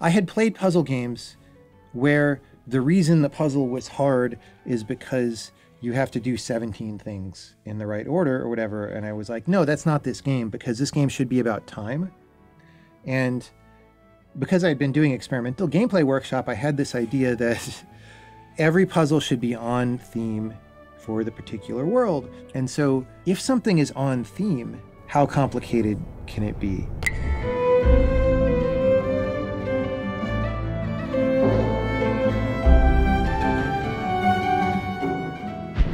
I had played puzzle games where the reason the puzzle was hard is because you have to do 17 things in the right order or whatever. And I was like, no, that's not this game, because this game should be about time. And because I'd been doing experimental gameplay workshop, I had this idea that every puzzle should be on theme for the particular world. And so if something is on theme, how complicated can it be?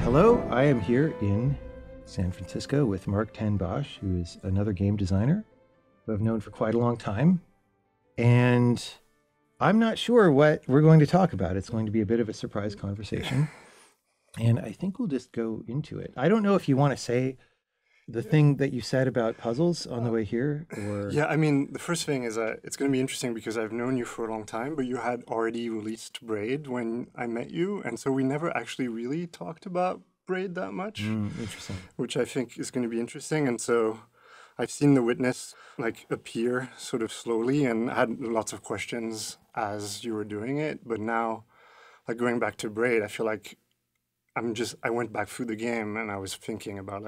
Hello, I am here in San Francisco with Marc Bosch, who is another game designer who I've known for quite a long time. And I'm not sure what we're going to talk about. It's going to be a bit of a surprise conversation. And I think we'll just go into it. I don't know if you want to say the thing that you said about puzzles on the way here, or... Yeah, I mean, the first thing is that it's going to be interesting because I've known you for a long time, but you had already released Braid when I met you. And so we never actually really talked about Braid that much. Interesting. Which I think is going to be interesting. And so I've seen the witness appear sort of slowly and had lots of questions as you were doing it. But now, going back to Braid, I feel like I went back through the game and I was thinking about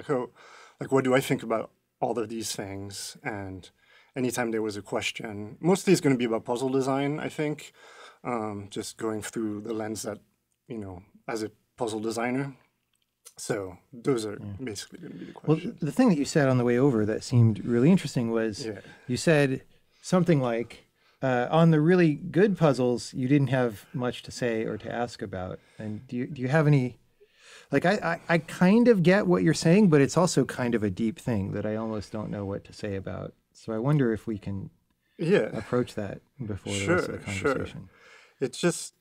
what do I think about all of these things? And anytime there was a question, mostly it's going to be about puzzle design, I think, just going through the lens that, as a puzzle designer. So those are basically going to be the questions. Well, the thing that you said on the way over that seemed really interesting was you said something like, on the really good puzzles, you didn't have much to say or to ask about. And do you have any... I kind of get what you're saying, but it's also kind of a deep thing that I almost don't know what to say about. So I wonder if we can approach that before the rest of the conversation. Sure. It's just,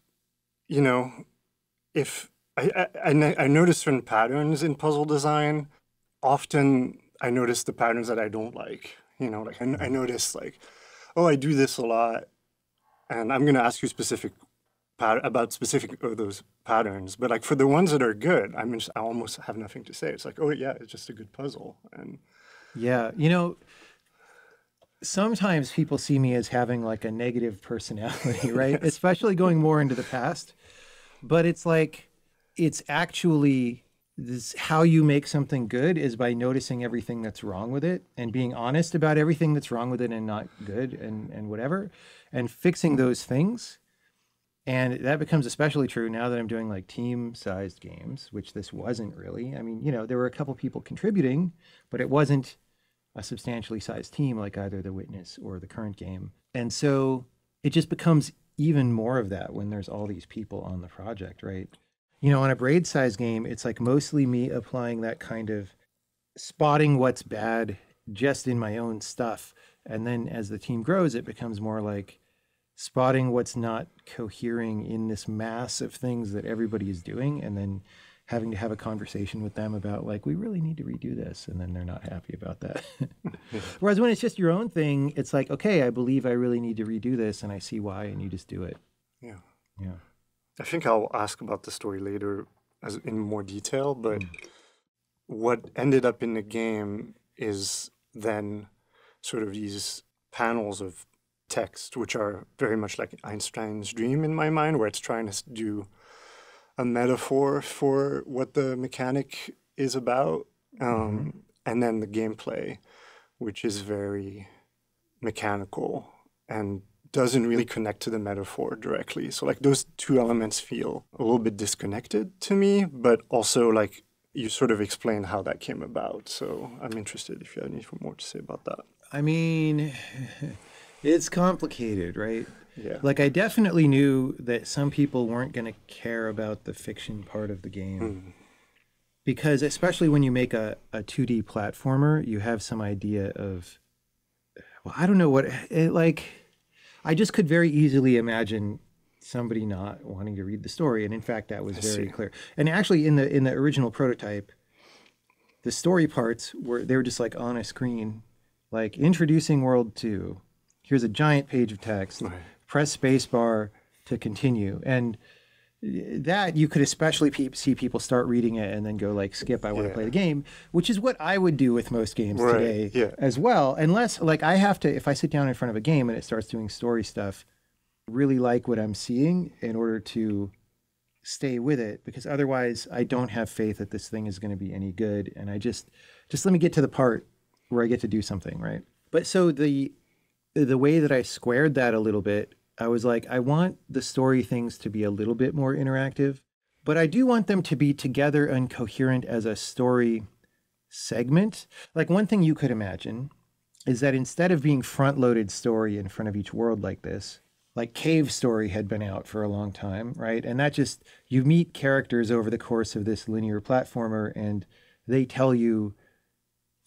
if I notice certain patterns in puzzle design, often I notice the patterns that I don't like. I notice I do this a lot, and I'm going to ask you about specific of those patterns, but for the ones that are good, I almost have nothing to say. It's it's just a good puzzle. And sometimes people see me as having a negative personality, right? Yes. Especially going more into the past. But it's actually how you make something good is by noticing everything that's wrong with it and being honest about everything that's wrong with it and not good and whatever, and fixing those things. And that becomes especially true now that I'm doing team-sized games, which this wasn't really. I mean, there were a couple people contributing, but it wasn't a substantially sized team like either The Witness or the current game. And so it just becomes even more of that when there's all these people on the project, right? On a Braid-sized game, it's mostly me applying that kind of spotting what's bad just in my own stuff. And then as the team grows, it becomes more spotting what's not cohering in this mass of things that everybody is doing, and then having to have a conversation with them about we really need to redo this, and then they're not happy about that. Whereas when it's just your own thing, it's okay, I believe I really need to redo this, and I see why, and you just do it. Yeah. Yeah. I think I'll ask about the story later in more detail, but what ended up in the game is then sort of these panels of text, which are very much like Einstein's dream in my mind, where it's trying to do a metaphor for what the mechanic is about, and then the gameplay, which is very mechanical and doesn't really connect to the metaphor directly. So those two elements feel a little bit disconnected to me, but also you sort of explained how that came about. So I'm interested if you have anything more to say about that. I mean... It's complicated, right? Yeah. I definitely knew that some people weren't going to care about the fiction part of the game. Because especially when you make a 2D platformer, you have some idea of, I don't know what, I just could very easily imagine somebody not wanting to read the story. And in fact, that was very clear. And actually in the original prototype, the story parts they were just on a screen, introducing world 2. Here's a giant page of text. Right. Press spacebar to continue. And that you could especially see people start reading it and then go skip, I want to play the game, which is what I would do with most games today as well. Unless I have to, if I sit down in front of a game and it starts doing story stuff, really like what I'm seeing in order to stay with it, because otherwise I don't have faith that this thing is going to be any good. And I just let me get to the part where I get to do something, right? But so the way that I squared that a little bit, I was like, I want the story things to be a little bit more interactive, but I do want them to be together and coherent as a story segment. Like one thing you could imagine is that instead of being front-loaded story in front of each world like this, like Cave Story had been out for a long time, right? And that just, you meet characters over the course of this linear platformer and they tell you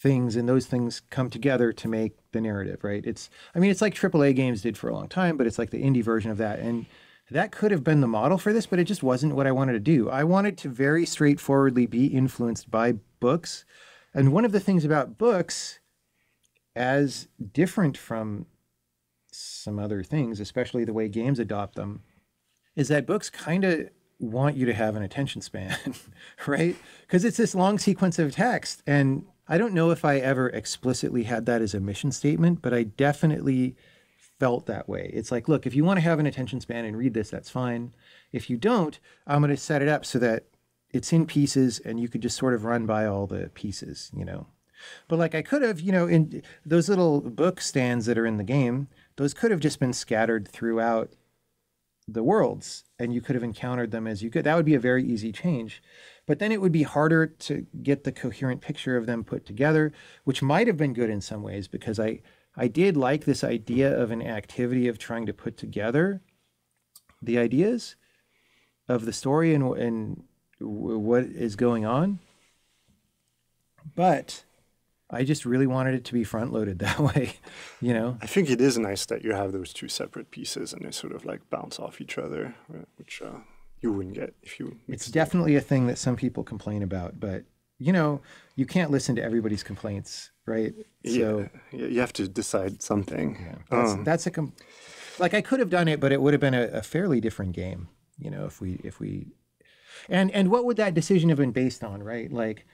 things and those things come together to make the narrative, right? It's like AAA games did for a long time, but it's like the indie version of that. And that could have been the model for this, but it just wasn't what I wanted to do. I wanted to very straightforwardly be influenced by books. And one of the things about books, as different from some other things, especially the way games adopt them, is that books kind of want you to have an attention span, right? Because it's this long sequence of text. And I don't know if I ever explicitly had that as a mission statement, but I definitely felt that way. It's like, look, if you want to have an attention span and read this, that's fine. If you don't, I'm going to set it up so that it's in pieces and you could just sort of run by all the pieces, you know? But like I could have, you know, in those little book stands that are in the game, those could have just been scattered throughout the worlds and you could have encountered them as you could. That would be a very easy change. But then it would be harder to get the coherent picture of them put together, which might have been good in some ways because I did like this idea of an activity of trying to put together the ideas of the story and what is going on. But I just really wanted it to be front loaded that way, you know? I think it is nice that you have those two separate pieces and they sort of like bounce off each other, right? Which you wouldn't get if you... It's definitely a thing that some people complain about, but you know, you can't listen to everybody's complaints, right? So yeah, you have to decide something. Yeah, that's like I could have done it, but it would have been a fairly different game, you know, if we and what would that decision have been based on, right? Like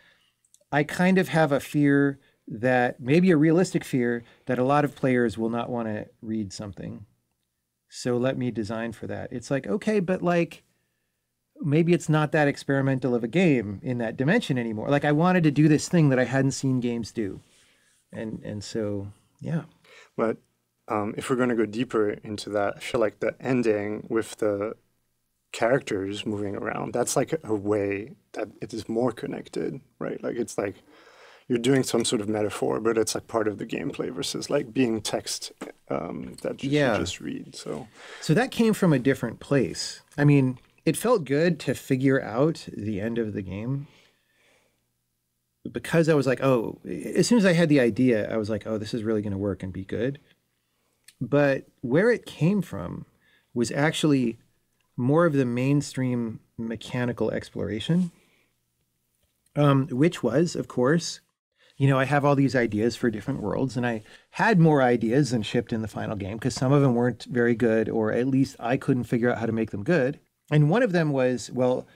I kind of have a fear that maybe a realistic fear that a lot of players will not want to read something. So let me design for that. It's like, okay, but like maybe it's not that experimental of a game in that dimension anymore. Like I wanted to do this thing that I hadn't seen games do. And so, yeah. But if we're going to go deeper into that, I feel like the ending with the characters moving around, that's like a way that it is more connected, right? Like it's like you're doing some sort of metaphor, but it's like part of the gameplay versus like being text that you just read. So that came from a different place. I mean, it felt good to figure out the end of the game because I was like, oh, as soon as I had the idea, I was like, oh, this is really going to work and be good. But where it came from was actually more of the mainstream mechanical exploration, which was, of course, you know, I have all these ideas for different worlds, and I had more ideas than shipped in the final game because some of them weren't very good, or at least I couldn't figure out how to make them good. And one of them was, well,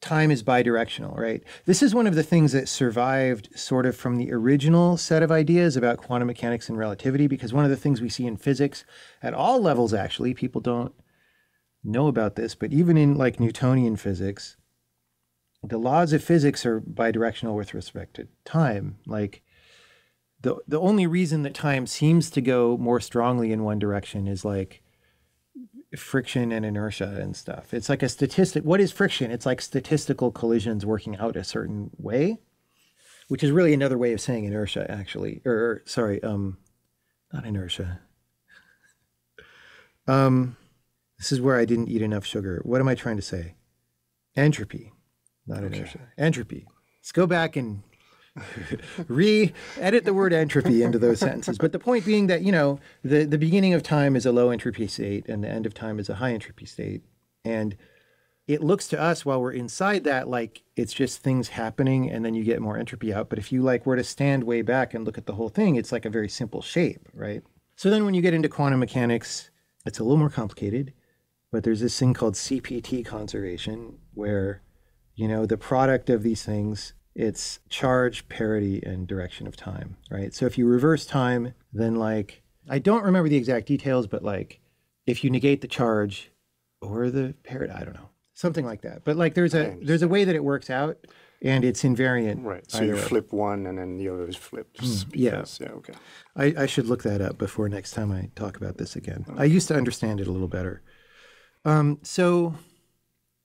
time is bidirectional, right? This is one of the things that survived sort of from the original set of ideas about quantum mechanics and relativity, because one of the things we see in physics at all levels, actually, people don't know about this, but even in like Newtonian physics, the laws of physics are bidirectional with respect to time. Like the only reason that time seems to go more strongly in one direction is like friction and inertia and stuff. It's like a statistic. What is friction? It's like statistical collisions working out a certain way, which is really another way of saying inertia, actually. Or sorry, not inertia. This is where I didn't eat enough sugar. What am I trying to say? Entropy, not inertia. Entropy. Let's go back and edit the word entropy into those sentences. But the point being that, you know, the beginning of time is a low entropy state and the end of time is a high entropy state. And it looks to us while we're inside that like it's just things happening and then you get more entropy out. But if you like were to stand way back and look at the whole thing, it's like a very simple shape, right? So then when you get into quantum mechanics, it's a little more complicated, but there's this thing called CPT conservation where, you know, the product of these things, it's charge, parity, and direction of time, right? So if you reverse time, then like, I don't remember the exact details, but like if you negate the charge or the parrot, I don't know, something like that. But like there's a way that it works out, and it's invariant. Right. So you flip one and then the other is flipped. Yeah. Yeah. Okay. I should look that up before next time I talk about this again. I used to understand it a little better. So,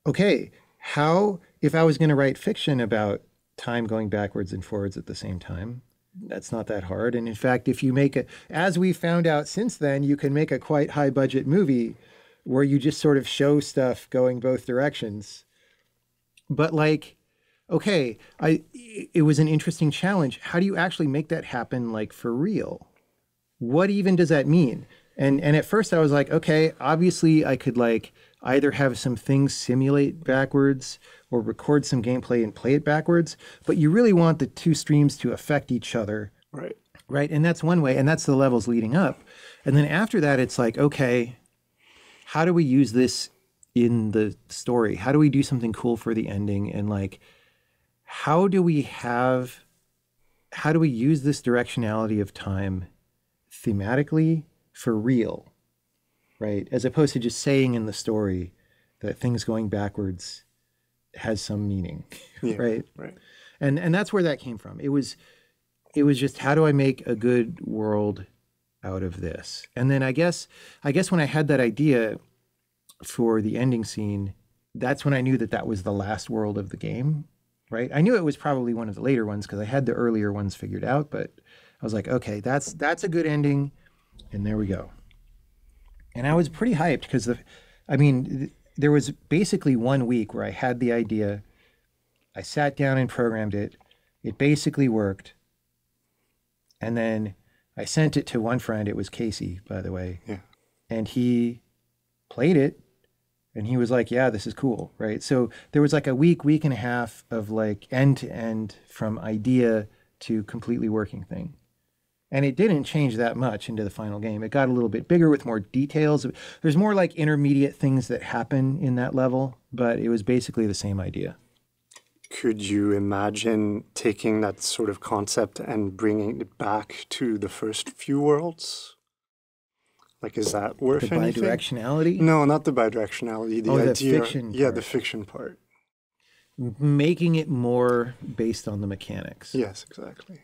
okay, how, if I was going to write fiction about time going backwards and forwards at the same time, that's not that hard. And in fact, if you make it, as we found out since then, you can make a quite high budget movie where you just sort of show stuff going both directions. But like, okay, it was an interesting challenge. How do you actually make that happen, like, for real? What even does that mean? And at first I was like, okay, obviously I could like either have some things simulate backwards or record some gameplay and play it backwards, but you really want the two streams to affect each other. Right. Right. And that's one way, and that's the levels leading up. And then after that, it's like, okay, how do we use this in the story? How do we do something cool for the ending? And like, how do we use this directionality of time thematically for real, right? As opposed to just saying in the story that things going backwards has some meaning, right? Right. And that's where that came from. It was just, how do I make a good world out of this? And then I guess when I had that idea for the ending scene, that's when I knew that was the last world of the game, right? I knew it was probably one of the later ones because I had the earlier ones figured out, but I was like, okay, that's a good ending. And there we go. And I was pretty hyped because there was basically 1 week where I had the idea. I sat down and programmed it. It basically worked. And then I sent it to one friend. It was Casey, by the way. Yeah. And he played it. And he was like, yeah, this is cool, right? So there was like a week and a half of like end to end from idea to completely working thing. And it didn't change that much into the final game. It got a little bit bigger with more details. There's more like intermediate things that happen in that level, but it was basically the same idea. Could you imagine taking that sort of concept and bringing it back to the first few worlds? Like, is that worth anything? The bidirectionality? No, not the bidirectionality. The idea. The fiction part. part. The fiction part. Making it more based on the mechanics. Yes, exactly.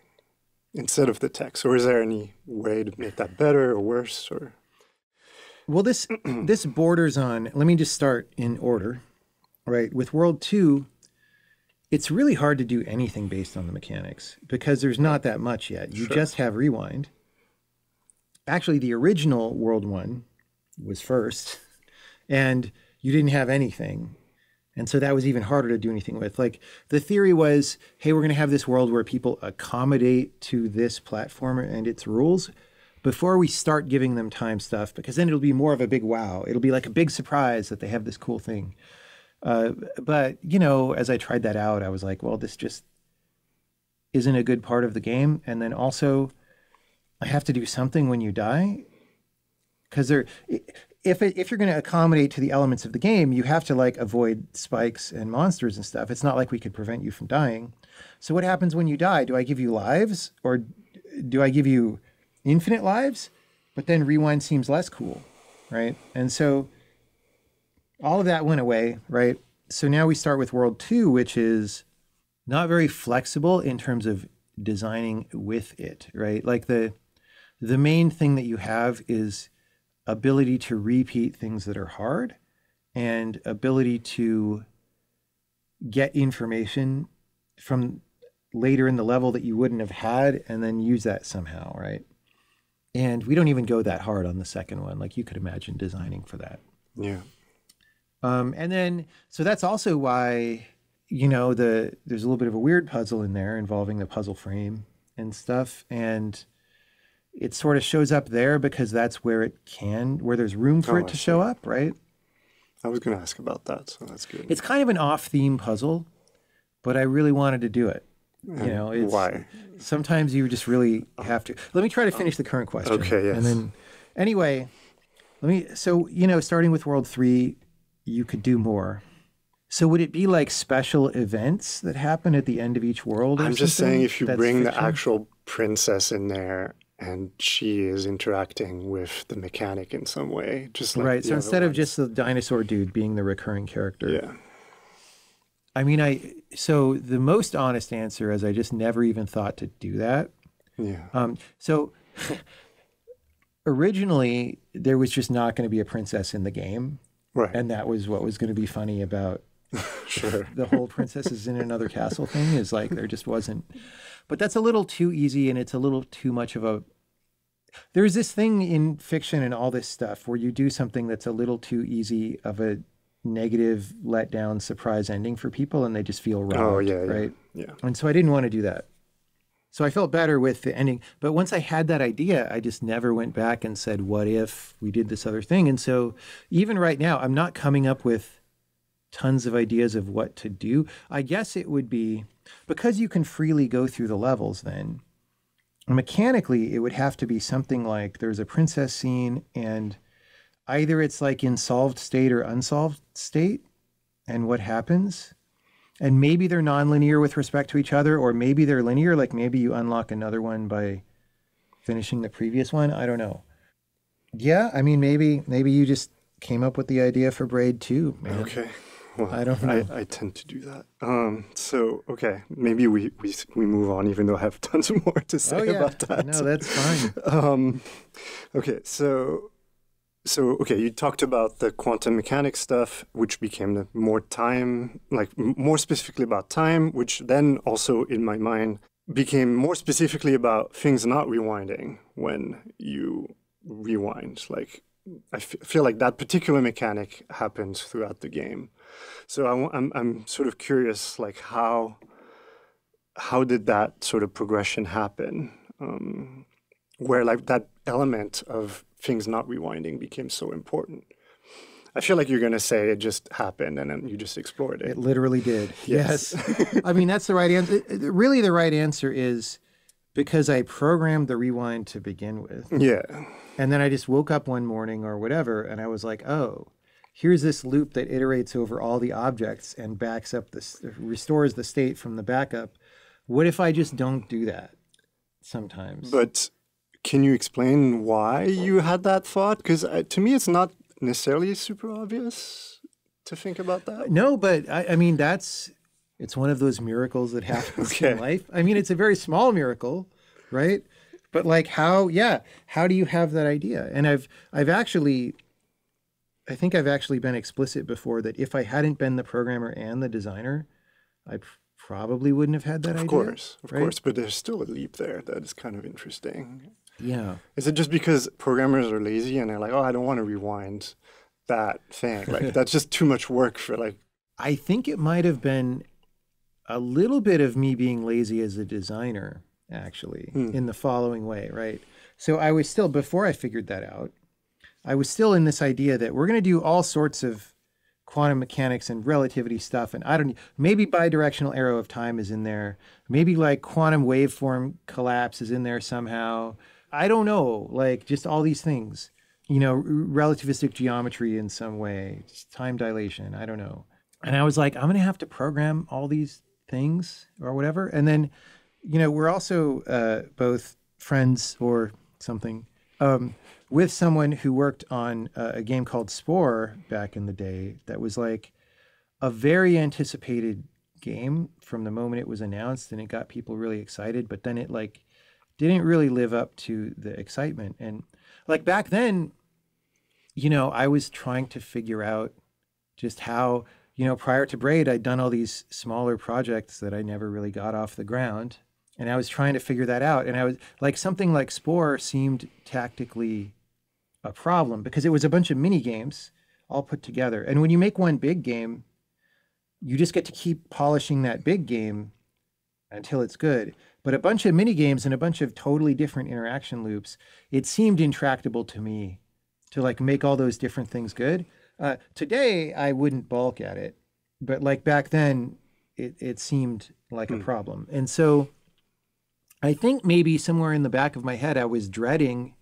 Instead of the text. Or is there any way to make that better or worse? Or well, this borders on, let me just start in order, right? With World 2, it's really hard to do anything based on the mechanics because there's not that much yet. You just have rewind. Actually, the original World 1 was first, and you didn't have anything. And so that was even harder to do anything with. Like, the theory was, hey, we're going to have this world where people accommodate to this platform and its rules before we start giving them time stuff, because then it'll be more of a big wow. It'll be like a big surprise that they have this cool thing. But, you know, as I tried that out, I was like, well, this just isn't a good part of the game. And then also, I have to do something when you die. Because if you're going to accommodate to the elements of the game, you have to like avoid spikes and monsters and stuff. It's not like we could prevent you from dying. So what happens when you die? Do I give you lives, or do I give you infinite lives? But then rewind seems less cool, right? And so all of that went away, right? So now we start with World 2, which is not very flexible in terms of designing with it, right? Like the main thing that you have is ability to repeat things that are hard and ability to get information from later in the level that you wouldn't have had and then use that somehow, right? And we don't even go that hard on the second one. Like, you could imagine designing for that. Yeah. And then, so that's also why, you know, there's a little bit of a weird puzzle in there involving the puzzle frame and stuff. And it sort of shows up there because that's where there's room for it to show up, right? I was going to ask about that, so that's good. It's kind of an off-theme puzzle, but I really wanted to do it. You know, why? Sometimes you just really have to. Let me try to finish the current question. Okay, yes. And then, anyway, so, you know, starting with World 3, you could do more. So would it be like special events that happen at the end of each world? I'm just saying, if you bring the actual princess in there and she is interacting with the mechanic in some way, just like Right. the So other instead of ones. just the dinosaur dude being the recurring character. Yeah. I mean, so the most honest answer is I just never even thought to do that. Yeah. So originally there was just not going to be a princess in the game. Right. And that was what was going to be funny about Sure. the whole princesses in another castle thing, is like there just wasn't. But that's a little too easy, and it's a little too much of a. There's this thing in fiction and all this stuff where you do something that's a little too easy of a negative letdown surprise ending for people, and they just feel robbed, Oh, yeah, right? yeah. And so I didn't want to do that. So I felt better with the ending. But once I had that idea, I just never went back and said, what if we did this other thing? And so even right now, I'm not coming up with tons of ideas of what to do. I guess it would be, because you can freely go through the levels then, mechanically, it would have to be something like there's a princess scene, and either it's like in solved state or unsolved state, and what happens. And maybe they're nonlinear with respect to each other, or maybe they're linear, like maybe you unlock another one by finishing the previous one. I don't know. Yeah, I mean, maybe you just came up with the idea for Braid too, man. Okay. Well, I don't know. I tend to do that. So, okay, maybe we move on, even though I have tons more to say about that. No, that's fine. Okay, so okay, you talked about the quantum mechanics stuff, which became the more time, like more specifically about time, which then also in my mind became more specifically about things not rewinding when you rewind. Like I feel like that particular mechanic happens throughout the game. So I'm sort of curious, like how did that sort of progression happen, where like that element of things not rewinding became so important? I feel like you're going to say it just happened and then you just explored it. It literally did. Yes. I mean, that's the right answer. Really, the right answer is because I programmed the rewind to begin with. Yeah. And then I just woke up one morning or whatever, and I was like, oh, here's this loop that iterates over all the objects and backs up this, restores the state from the backup. What if I just don't do that sometimes? But can you explain why you had that thought? Because to me, it's not necessarily super obvious to think about that. No, but I mean, it's one of those miracles that happens in life. I mean, it's a very small miracle, right? But like how do you have that idea? And I think I've actually been explicit before that if I hadn't been the programmer and the designer, I probably wouldn't have had that idea. Of course, but there's still a leap there that is kind of interesting. Yeah. Is it just because programmers are lazy and they're like, oh, I don't want to rewind that thing? Like, that's just too much work for like... I think it might have been a little bit of me being lazy as a designer, actually, in the following way, right? So I was still, before I figured that out, I was still in this idea that we're going to do all sorts of quantum mechanics and relativity stuff. And maybe bidirectional arrow of time is in there. Maybe like quantum waveform collapse is in there somehow. I don't know, like just all these things, relativistic geometry in some way, just time dilation, I don't know. And I was like, I'm going to have to program all these things or whatever. And then, we're also both friends or something with someone who worked on a game called Spore back in the day that was like a very anticipated game from the moment it was announced, and it got people really excited, but then it like didn't really live up to the excitement. And like back then, I was trying to figure out just how, prior to Braid, I'd done all these smaller projects that I never really got off the ground. And I was trying to figure that out. And I was like, something like Spore seemed tactically a problem because it was a bunch of mini games all put together. And when you make one big game, you just get to keep polishing that big game until it's good. But a bunch of mini games and a bunch of totally different interaction loops, it seemed intractable to me to like make all those different things good. Today, I wouldn't balk at it, but like back then, it seemed like a problem. And so I think maybe somewhere in the back of my head, I was dreading,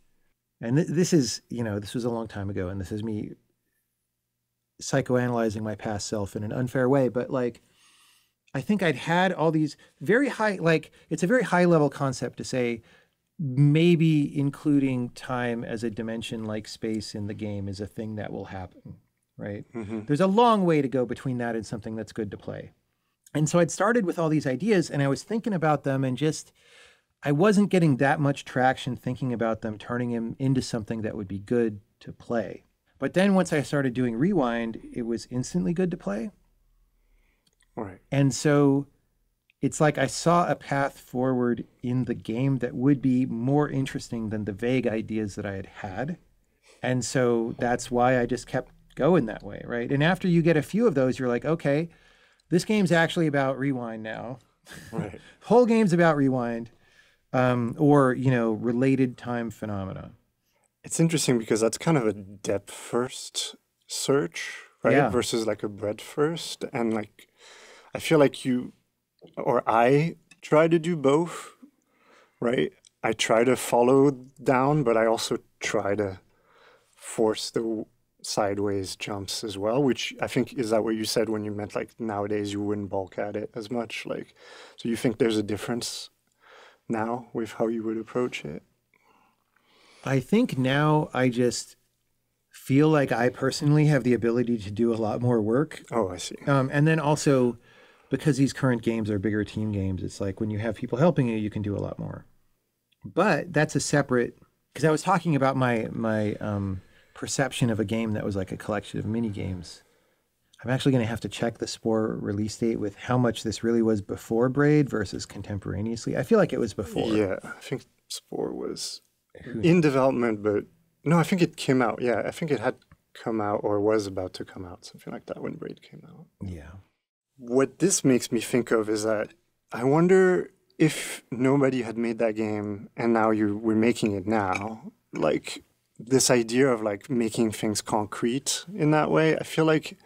and this is, this was a long time ago, and this is me psychoanalyzing my past self in an unfair way, but like, I think I'd had all these very high, like, it's a very high level concept to say, maybe including time as a dimension like space in the game is a thing that will happen, right? There's a long way to go between that and something that's good to play. And so I'd started with all these ideas and I was thinking about them and just, I wasn't getting that much traction thinking about them, turning them into something that would be good to play. But then once I started doing Rewind, it was instantly good to play. Right. And so it's like I saw a path forward in the game that would be more interesting than the vague ideas that I had had. And so that's why I just kept going that way, right? And after you get a few of those, you're like, okay, this game's actually about Rewind now. Right. Whole game's about Rewind, or, you know, related time phenomena. It's interesting because that's kind of a depth first search, right? Yeah. Versus like a breadth first. And like, I feel like you or I try to do both, right? I try to follow down, but I also try to force the sideways jumps as well, which I think, is that what you said when you meant like nowadays you wouldn't bulk at it as much? Like, so you think there's a difference now with how you would approach it? I think now I just feel like I personally have the ability to do a lot more work. Oh, I see. And then also, because these current games are bigger team games, it's like when you have people helping you, you can do a lot more. But that's a separate, because I was talking about my perception of a game that was like a collection of mini games. I'm actually going to have to check the Spore release date with how much this really was before Braid versus contemporaneously. I feel like it was before. Yeah, I think Spore was in development, but no, I think it came out. Yeah, I think it had come out or was about to come out, something like that when Braid came out. Yeah. What this makes me think of is that I wonder if nobody had made that game and now we're making it now, like this idea of like making things concrete in that way, I feel like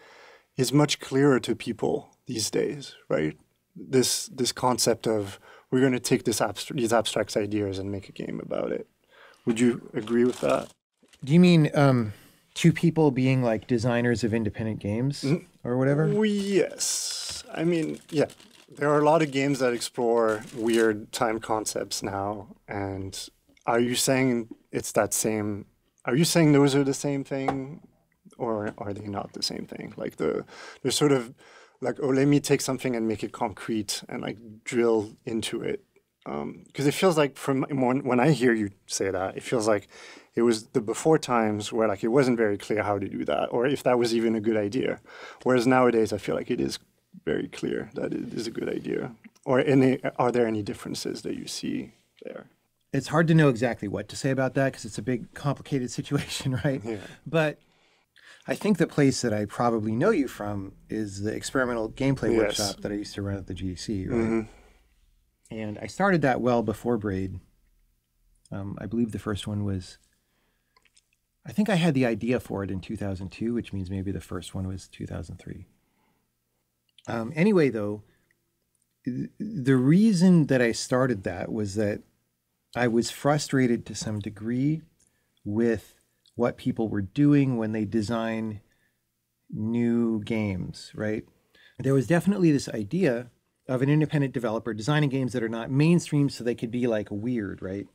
is much clearer to people these days, right? This concept of we're going to take these abstract ideas and make a game about it. Would you agree with that? Do you mean two people being like designers of independent games or whatever? Yes. I mean, yeah. There are a lot of games that explore weird time concepts now. And are you saying it's that same? Are you saying those are the same thing? Or are they not the same thing? Like they're sort of like, oh, let me take something and make it concrete and like drill into it. Because it feels like when I hear you say that, it feels like it was the before times where like it wasn't very clear how to do that, or if that was even a good idea. Whereas nowadays, I feel like it is very clear that it is a good idea. Or are there any differences that you see there? It's hard to know exactly what to say about that because it's a big, complicated situation, right? Yeah. But I think the place that I probably know you from is the experimental gameplay workshop that I used to run at the GDC, right? Mm-hmm. And I started that well before Braid. I believe the first one was, I think I had the idea for it in 2002, which means maybe the first one was 2003. Anyway, though, the reason that I started that was that I was frustrated to some degree with what people were doing when they design new games, right? There was definitely this idea of an independent developer designing games that are not mainstream so they could be like weird, right?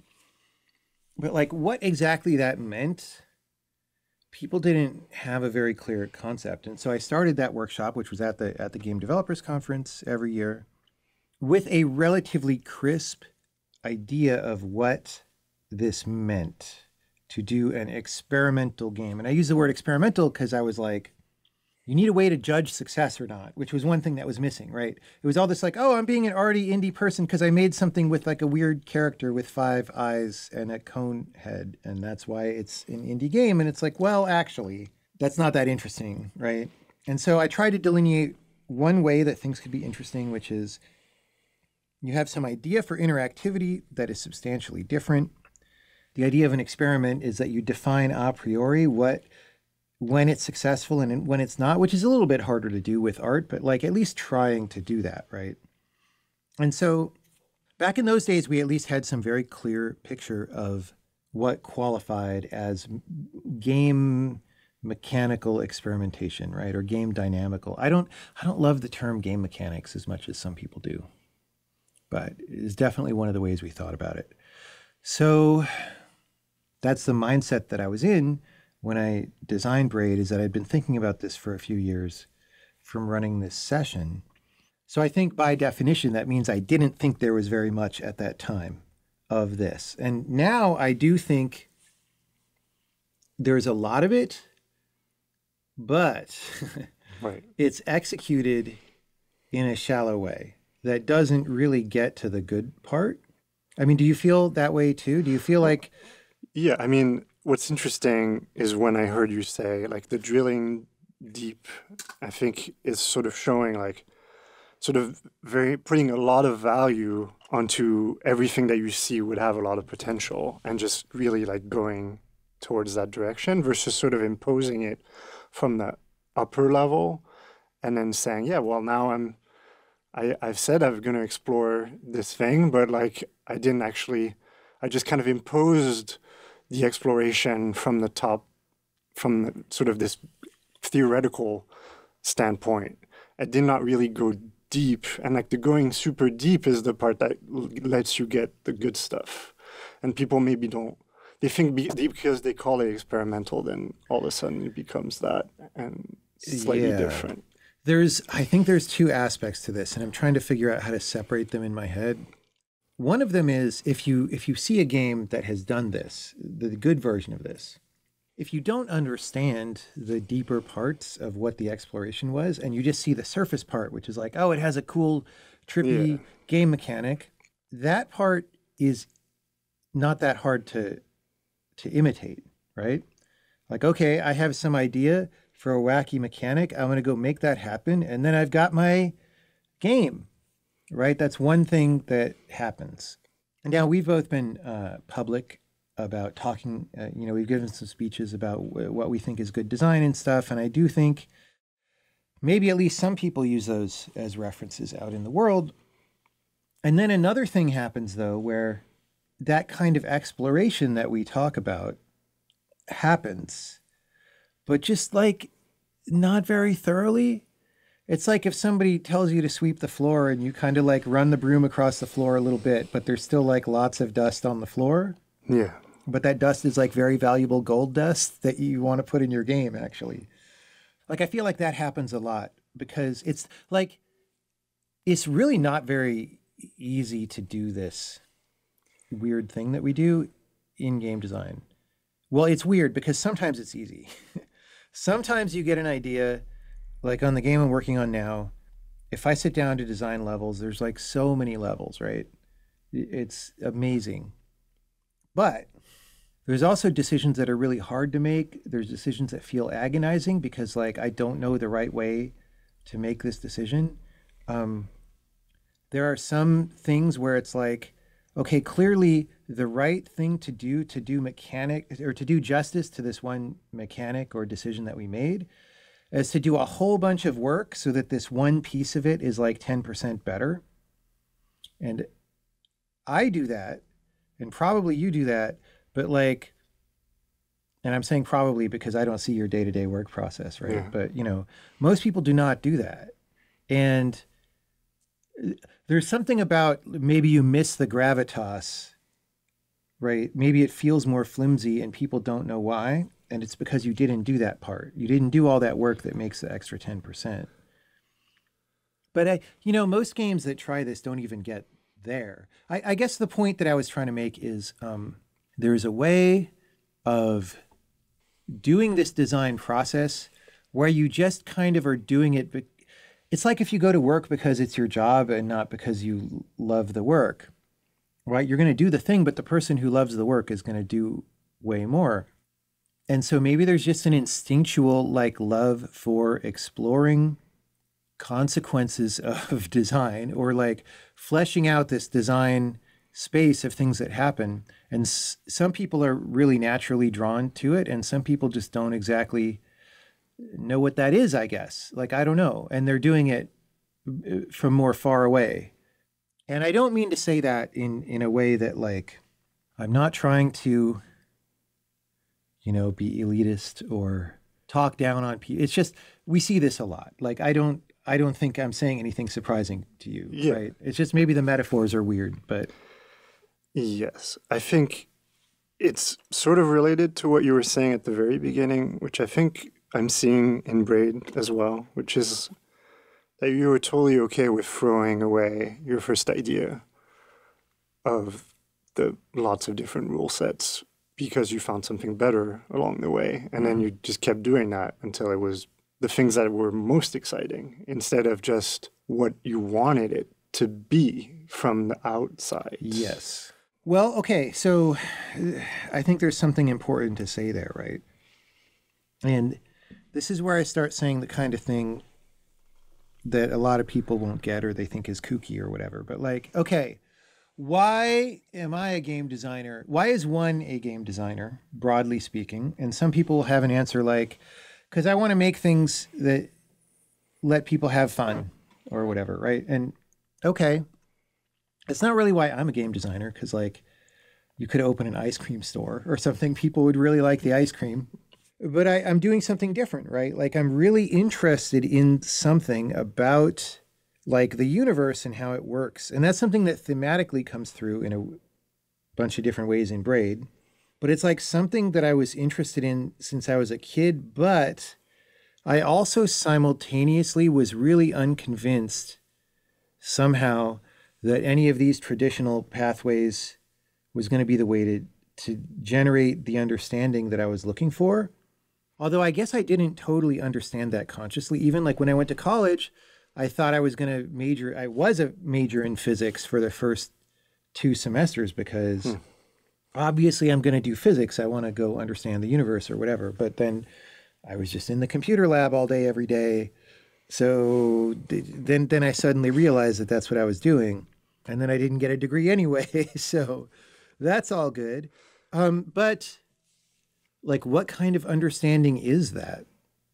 But like what exactly that meant, people didn't have a very clear concept. And so I started that workshop, which was at the Game Developers Conference every year, with a relatively crisp idea of what this meant to do an experimental game. And I use the word experimental because I was like, you need a way to judge success or not, which was one thing that was missing, right? It was all this like, oh, I'm being an arty indie person because I made something with like a weird character with 5 eyes and a cone head, and that's why it's an indie game. And it's like, well, actually, that's not that interesting, right? And so I tried to delineate one way that things could be interesting, which is you have some idea for interactivity that is substantially different. The idea of an experiment is that you define a priori when it's successful and when it's not, which is a little bit harder to do with art, but like at least trying to do that, right? And so back in those days, we at least had some very clear picture of what qualified as game mechanical experimentation, right? Or game dynamical. I don't love the term game mechanics as much as some people do, but it is definitely one of the ways we thought about it. So that's the mindset that I was in when I designed Braid, is that I'd been thinking about this for a few years from running this session. So I think by definition, that means I didn't think there was very much at that time of this. And now I do think there's a lot of it, but Right. it's executed in a shallow way that doesn't really get to the good part. I mean, do you feel that way too? Do you feel like, Yeah, I mean, what's interesting is when I heard you say like the drilling deep, I think is sort of showing like sort of very putting a lot of value onto everything that you see would have a lot of potential and just really like going towards that direction versus sort of imposing it from the upper level and then saying, yeah, well, now I've said I'm going to explore this thing, but like I didn't actually, I just kind of imposed the exploration from the top, from the, sort of this theoretical standpoint. I did not really go deep, and like the going super deep is the part that lets you get the good stuff. And people maybe don't. They think because they call it experimental, then all of a sudden it becomes that and slightly yeah, different. I think there's two aspects to this, and I'm trying to figure out how to separate them in my head. One of them is if you see a game that has done this, the good version of this, if you don't understand the deeper parts of what the exploration was, and you just see the surface part, which is like, oh, it has a cool, trippy game mechanic, that part is not that hard to imitate, right? Like, okay, I have some idea for a wacky mechanic. I'm going to go make that happen. And then I've got my game, right? That's one thing that happens. And now we've both been public about talking, we've given some speeches about what we think is good design and stuff. And I do think maybe at least some people use those as references out in the world. And then another thing happens, though, where that kind of exploration that we talk about happens, but just like not very thoroughly. It's like if somebody tells you to sweep the floor and you kind of like run the broom across the floor a little bit, but there's still like lots of dust on the floor. Yeah. But that dust is like very valuable gold dust that you want to put in your game, actually. Like, I feel like that happens a lot because it's like, it's really not very easy to do this weird thing that we do in game design. Well, it's weird because sometimes it's easy. Sometimes you get an idea, like on the game I'm working on now, if I sit down to design levels, there's like so many levels, right? It's amazing. But there's also decisions that are really hard to make. There's decisions that feel agonizing because like I don't know the right way to make this decision. There are some things where it's like, okay, clearly the right thing to do mechanic or to do justice to this one mechanic or decision that we made is to do a whole bunch of work so that this one piece of it is like 10% better. And I do that, and probably you do that, but like, and I'm saying probably because I don't see your day-to-day work process, right? Yeah. But most people do not do that. And there's something about maybe you miss the gravitas, right? Maybe it feels more flimsy and people don't know why. And it's because you didn't do that part. You didn't do all that work that makes the extra 10%. But most games that try this don't even get there. I guess the point that I was trying to make is there's a way of doing this design process where you just kind of are doing it. But it's like if you go to work because it's your job and not because you love the work, right? You're going to do the thing, but the person who loves the work is going to do way more. And so maybe there's just an instinctual like love for exploring consequences of design or like fleshing out this design space of things that happen. And some people are really naturally drawn to it. And some people just don't exactly know what that is, I guess. Like, I don't know. And they're doing it from more far away. And I don't mean to say that in a way that like, I'm not trying to, be elitist or talk down on people. It's just, we see this a lot. Like, I don't think I'm saying anything surprising to you, right? It's just maybe the metaphors are weird, but. Yes. I think it's sort of related to what you were saying at the very beginning, which I think I'm seeing in Braid as well, which is that you were totally okay with throwing away your first idea of the lots of different rule sets because you found something better along the way. And then you just kept doing that until it was the things that were most exciting instead of just what you wanted it to be from the outside. Yes. Well, okay, so I think there's something important to say there, right? And this is where I start saying the kind of thing that a lot of people won't get or they think is kooky or whatever. But like, okay, why am I a game designer? Why is one a game designer, broadly speaking? And some people will have an answer like, because I want to make things that let people have fun or whatever, right? And okay, it's not really why I'm a game designer, because like you could open an ice cream store or something. People would really like the ice cream. But I'm doing something different, right? Like I'm really interested in something about like the universe and how it works. And that's something that thematically comes through in a bunch of different ways in Braid. But it's like something that I was interested in since I was a kid, but I also simultaneously was really unconvinced somehow that any of these traditional pathways was going to be the way to generate the understanding that I was looking for. Although I guess I didn't totally understand that consciously. Even like when I went to college, I thought I was a major in physics for the first 2 semesters because obviously I'm going to do physics. I want to go understand the universe or whatever. But then I was just in the computer lab all day, every day. So then I suddenly realized that that's what I was doing. And then I didn't get a degree anyway. So that's all good. But like, what kind of understanding is that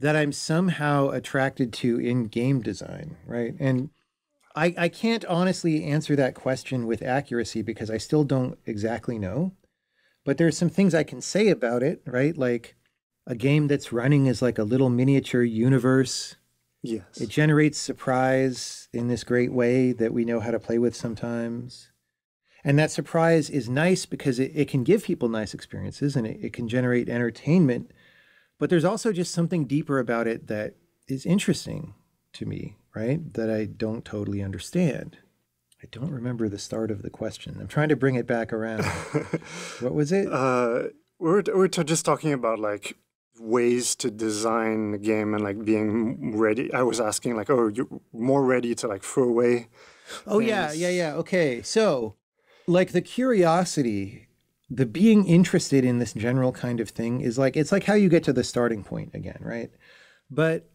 I'm somehow attracted to in game design, right? And I can't honestly answer that question with accuracy because I still don't exactly know. But there's some things I can say about it, right? Like a game that's running is like a little miniature universe. Yes. It generates surprise in this great way that we know how to play with sometimes. And that surprise is nice because it can give people nice experiences and it can generate entertainment. But there's also just something deeper about it that is interesting to me, right? That I don't totally understand. I don't remember the start of the question. I'm trying to bring it back around. What was it? We're just talking about like ways to design the game and like being ready. I was asking like, oh, you're more ready to like throw away. Oh, things. yeah. Okay. So like the curiosity, the being interested in this general kind of thing is like, it's like how you get to the starting point again, right? But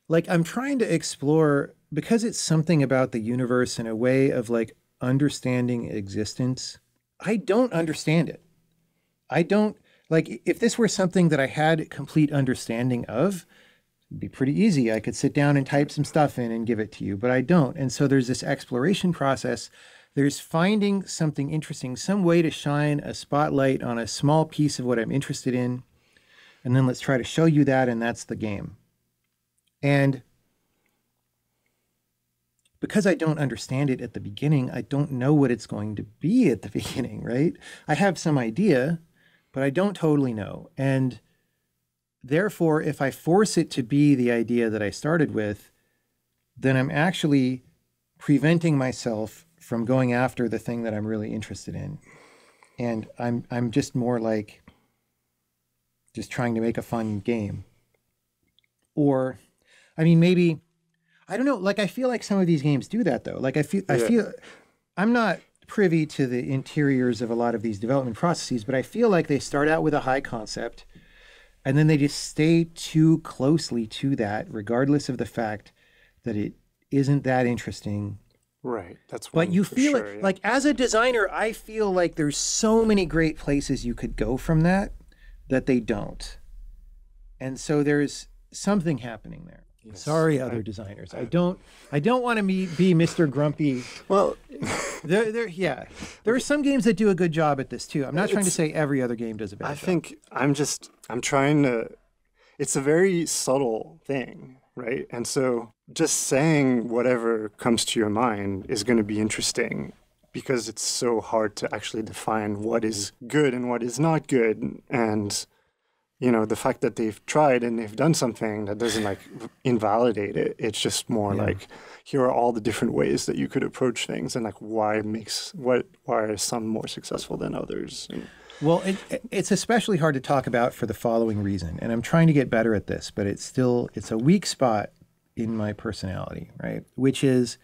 like, I'm trying to explore, because it's something about the universe in a way of like understanding existence. I don't understand it. I don't, like, if this were something that I had complete understanding of, it'd be pretty easy. I could sit down and type some stuff in and give it to you, but I don't. And so there's this exploration process. There's finding something interesting, some way to shine a spotlight on a small piece of what I'm interested in. And then let's try to show you that, and that's the game. And because I don't understand it at the beginning, I don't know what it's going to be at the beginning, right? I have some idea, but I don't totally know. And therefore, if I force it to be the idea that I started with, then I'm actually preventing myself from going after the thing that I'm really interested in. And I'm just more like just trying to make a fun game. Or, I mean, maybe, I don't know, like I feel like some of these games do that though. Like I feel I'm not privy to the interiors of a lot of these development processes, but I feel like they start out with a high concept and then they just stay too closely to that, regardless of the fact that it isn't that interesting. Right. That's but you feel sure, it yeah. like as a designer, I feel like there's so many great places you could go from that they don't. And so there's something happening there. Yes. Sorry, other designers. I don't want to be Mr. Grumpy. Well, there are some games that do a good job at this too. I'm not trying to say every other game does a bad job. I think I'm trying to, it's a very subtle thing, right? And so just saying whatever comes to your mind is going to be interesting because it's so hard to actually define what is good and what is not good. And, you know, the fact that they've tried and they've done something that doesn't like invalidate it. It's just more like, here are all the different ways that you could approach things, and like why are some more successful than others. And, well, it's especially hard to talk about for the following reason, and I'm trying to get better at this, but it's a weak spot in my personality, right? Which is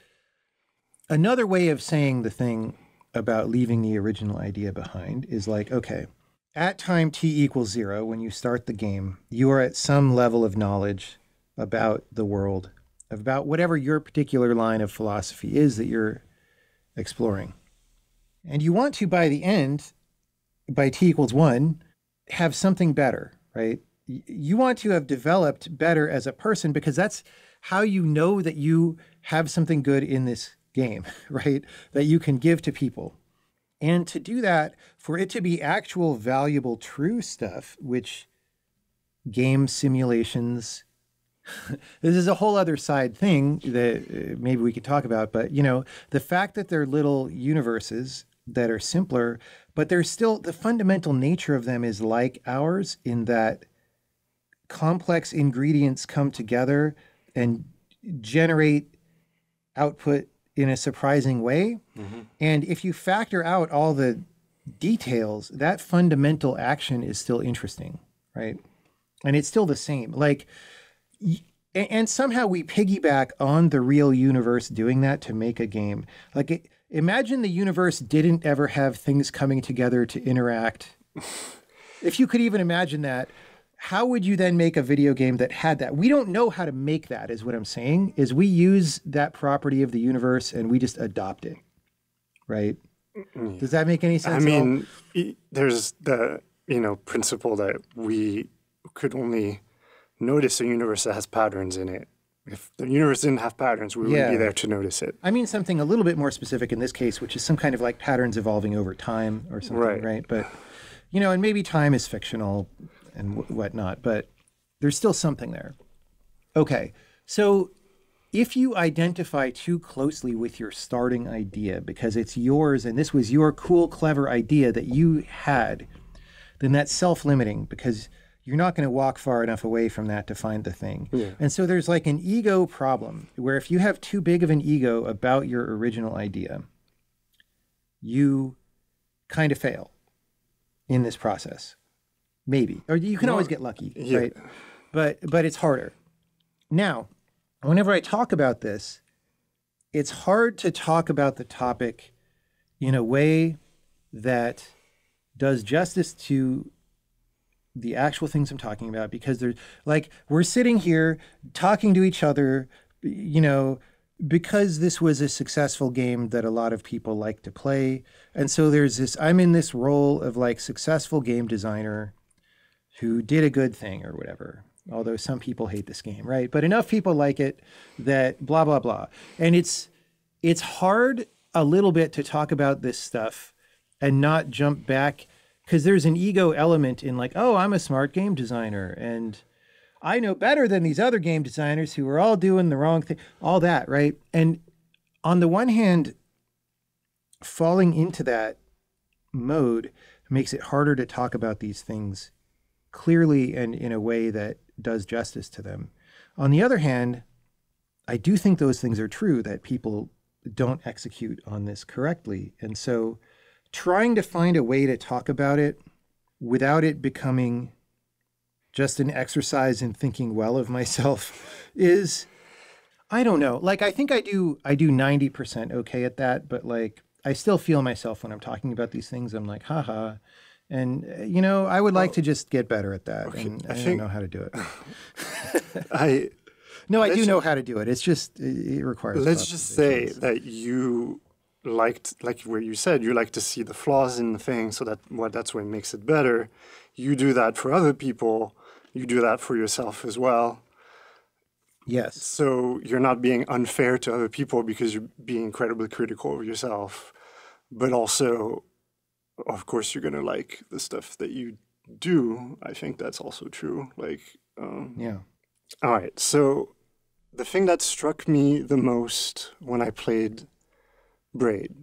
another way of saying the thing about leaving the original idea behind is like, okay, at time t=0, when you start the game, you are at some level of knowledge about the world, about whatever your particular line of philosophy is that you're exploring. And you want to, by the end, by t=1, have something better, right? You want to have developed better as a person, because that's how you know that you have something good in this game, right? That you can give to people. And to do that, for it to be actual, valuable, true stuff, which game simulations, this is a whole other side thing that maybe we could talk about, but, you know, the fact that they're little universes that are simpler, but they're still, the fundamental nature of them is like ours in that complex ingredients come together and generate output in a surprising way. Mm-hmm. And if you factor out all the details, that fundamental action is still interesting, right? And it's still the same. Like, and somehow we piggyback on the real universe doing that to make a game. Like, imagine the universe didn't ever have things coming together to interact. If you could even imagine that, how would you then make a video game that had that? We don't know how to make that, is what I'm saying, is we use that property of the universe and we just adopt it, right? Does that make any sense? I mean, there's the, you know, principle that we could only notice a universe that has patterns in it. If the universe didn't have patterns, we wouldn't be there to notice it. I mean something a little bit more specific in this case, which is some kind of like patterns evolving over time or something, right? But, you know, and maybe time is fictional and whatnot, but there's still something there. Okay, so if you identify too closely with your starting idea because it's yours and this was your cool, clever idea that you had, then that's self-limiting because you're not going to walk far enough away from that to find the thing. Yeah. And so there's like an ego problem where if you have too big of an ego about your original idea, you kind of fail in this process. Maybe. Or you can always get lucky, right? But it's harder. Now, whenever I talk about this, it's hard to talk about the topic in a way that does justice to the actual things I'm talking about, because there's like, we're sitting here talking to each other, you know, because this was a successful game that a lot of people like to play. And so there's this, I'm in this role of like successful game designer who did a good thing or whatever, although some people hate this game, right? But enough people like it that blah, blah, blah. And it's hard a little bit to talk about this stuff and not jump back, because there's an ego element in like, oh, I'm a smart game designer and I know better than these other game designers who are all doing the wrong thing, all that, right? And on the one hand, falling into that mode makes it harder to talk about these things clearly and in a way that does justice to them. On the other hand, I do think those things are true, that people don't execute on this correctly. And so trying to find a way to talk about it without it becoming just an exercise in thinking well of myself is, I don't know. Like, I think I do 90% okay at that, but like, I still feel myself when I'm talking about these things. I'm like, haha. And, you know, I would like to just get better at that. Okay. And I don't know how to do it. I do know how to do it. It's just, it requires. Let's just say that you liked, like where you said, you like to see the flaws in the thing, so that's what makes it better. You do that for other people. You do that for yourself as well. Yes. So you're not being unfair to other people because you're being incredibly critical of yourself, but also, of course, you're going to like the stuff that you do. I think that's also true. Like, yeah. All right. So the thing that struck me the most when I played Braid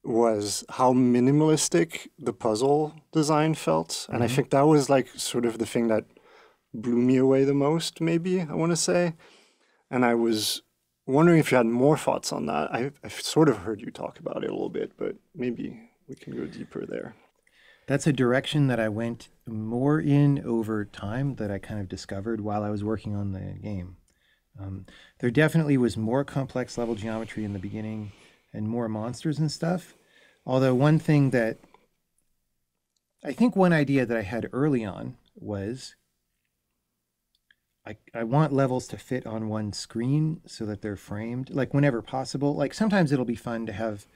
was how minimalistic the puzzle design felt. And I think that was like sort of the thing that blew me away the most, maybe, I want to say. And I was wondering if you had more thoughts on that. I've sort of heard you talk about it a little bit, but maybe we can go deeper there. That's a direction that I went more in over time that I kind of discovered while I was working on the game. There definitely was more complex level geometry in the beginning and more monsters and stuff. Although one thing that I think one idea that I had early on was I want levels to fit on one screen so that they're framed, like whenever possible. Like sometimes it'll be fun to have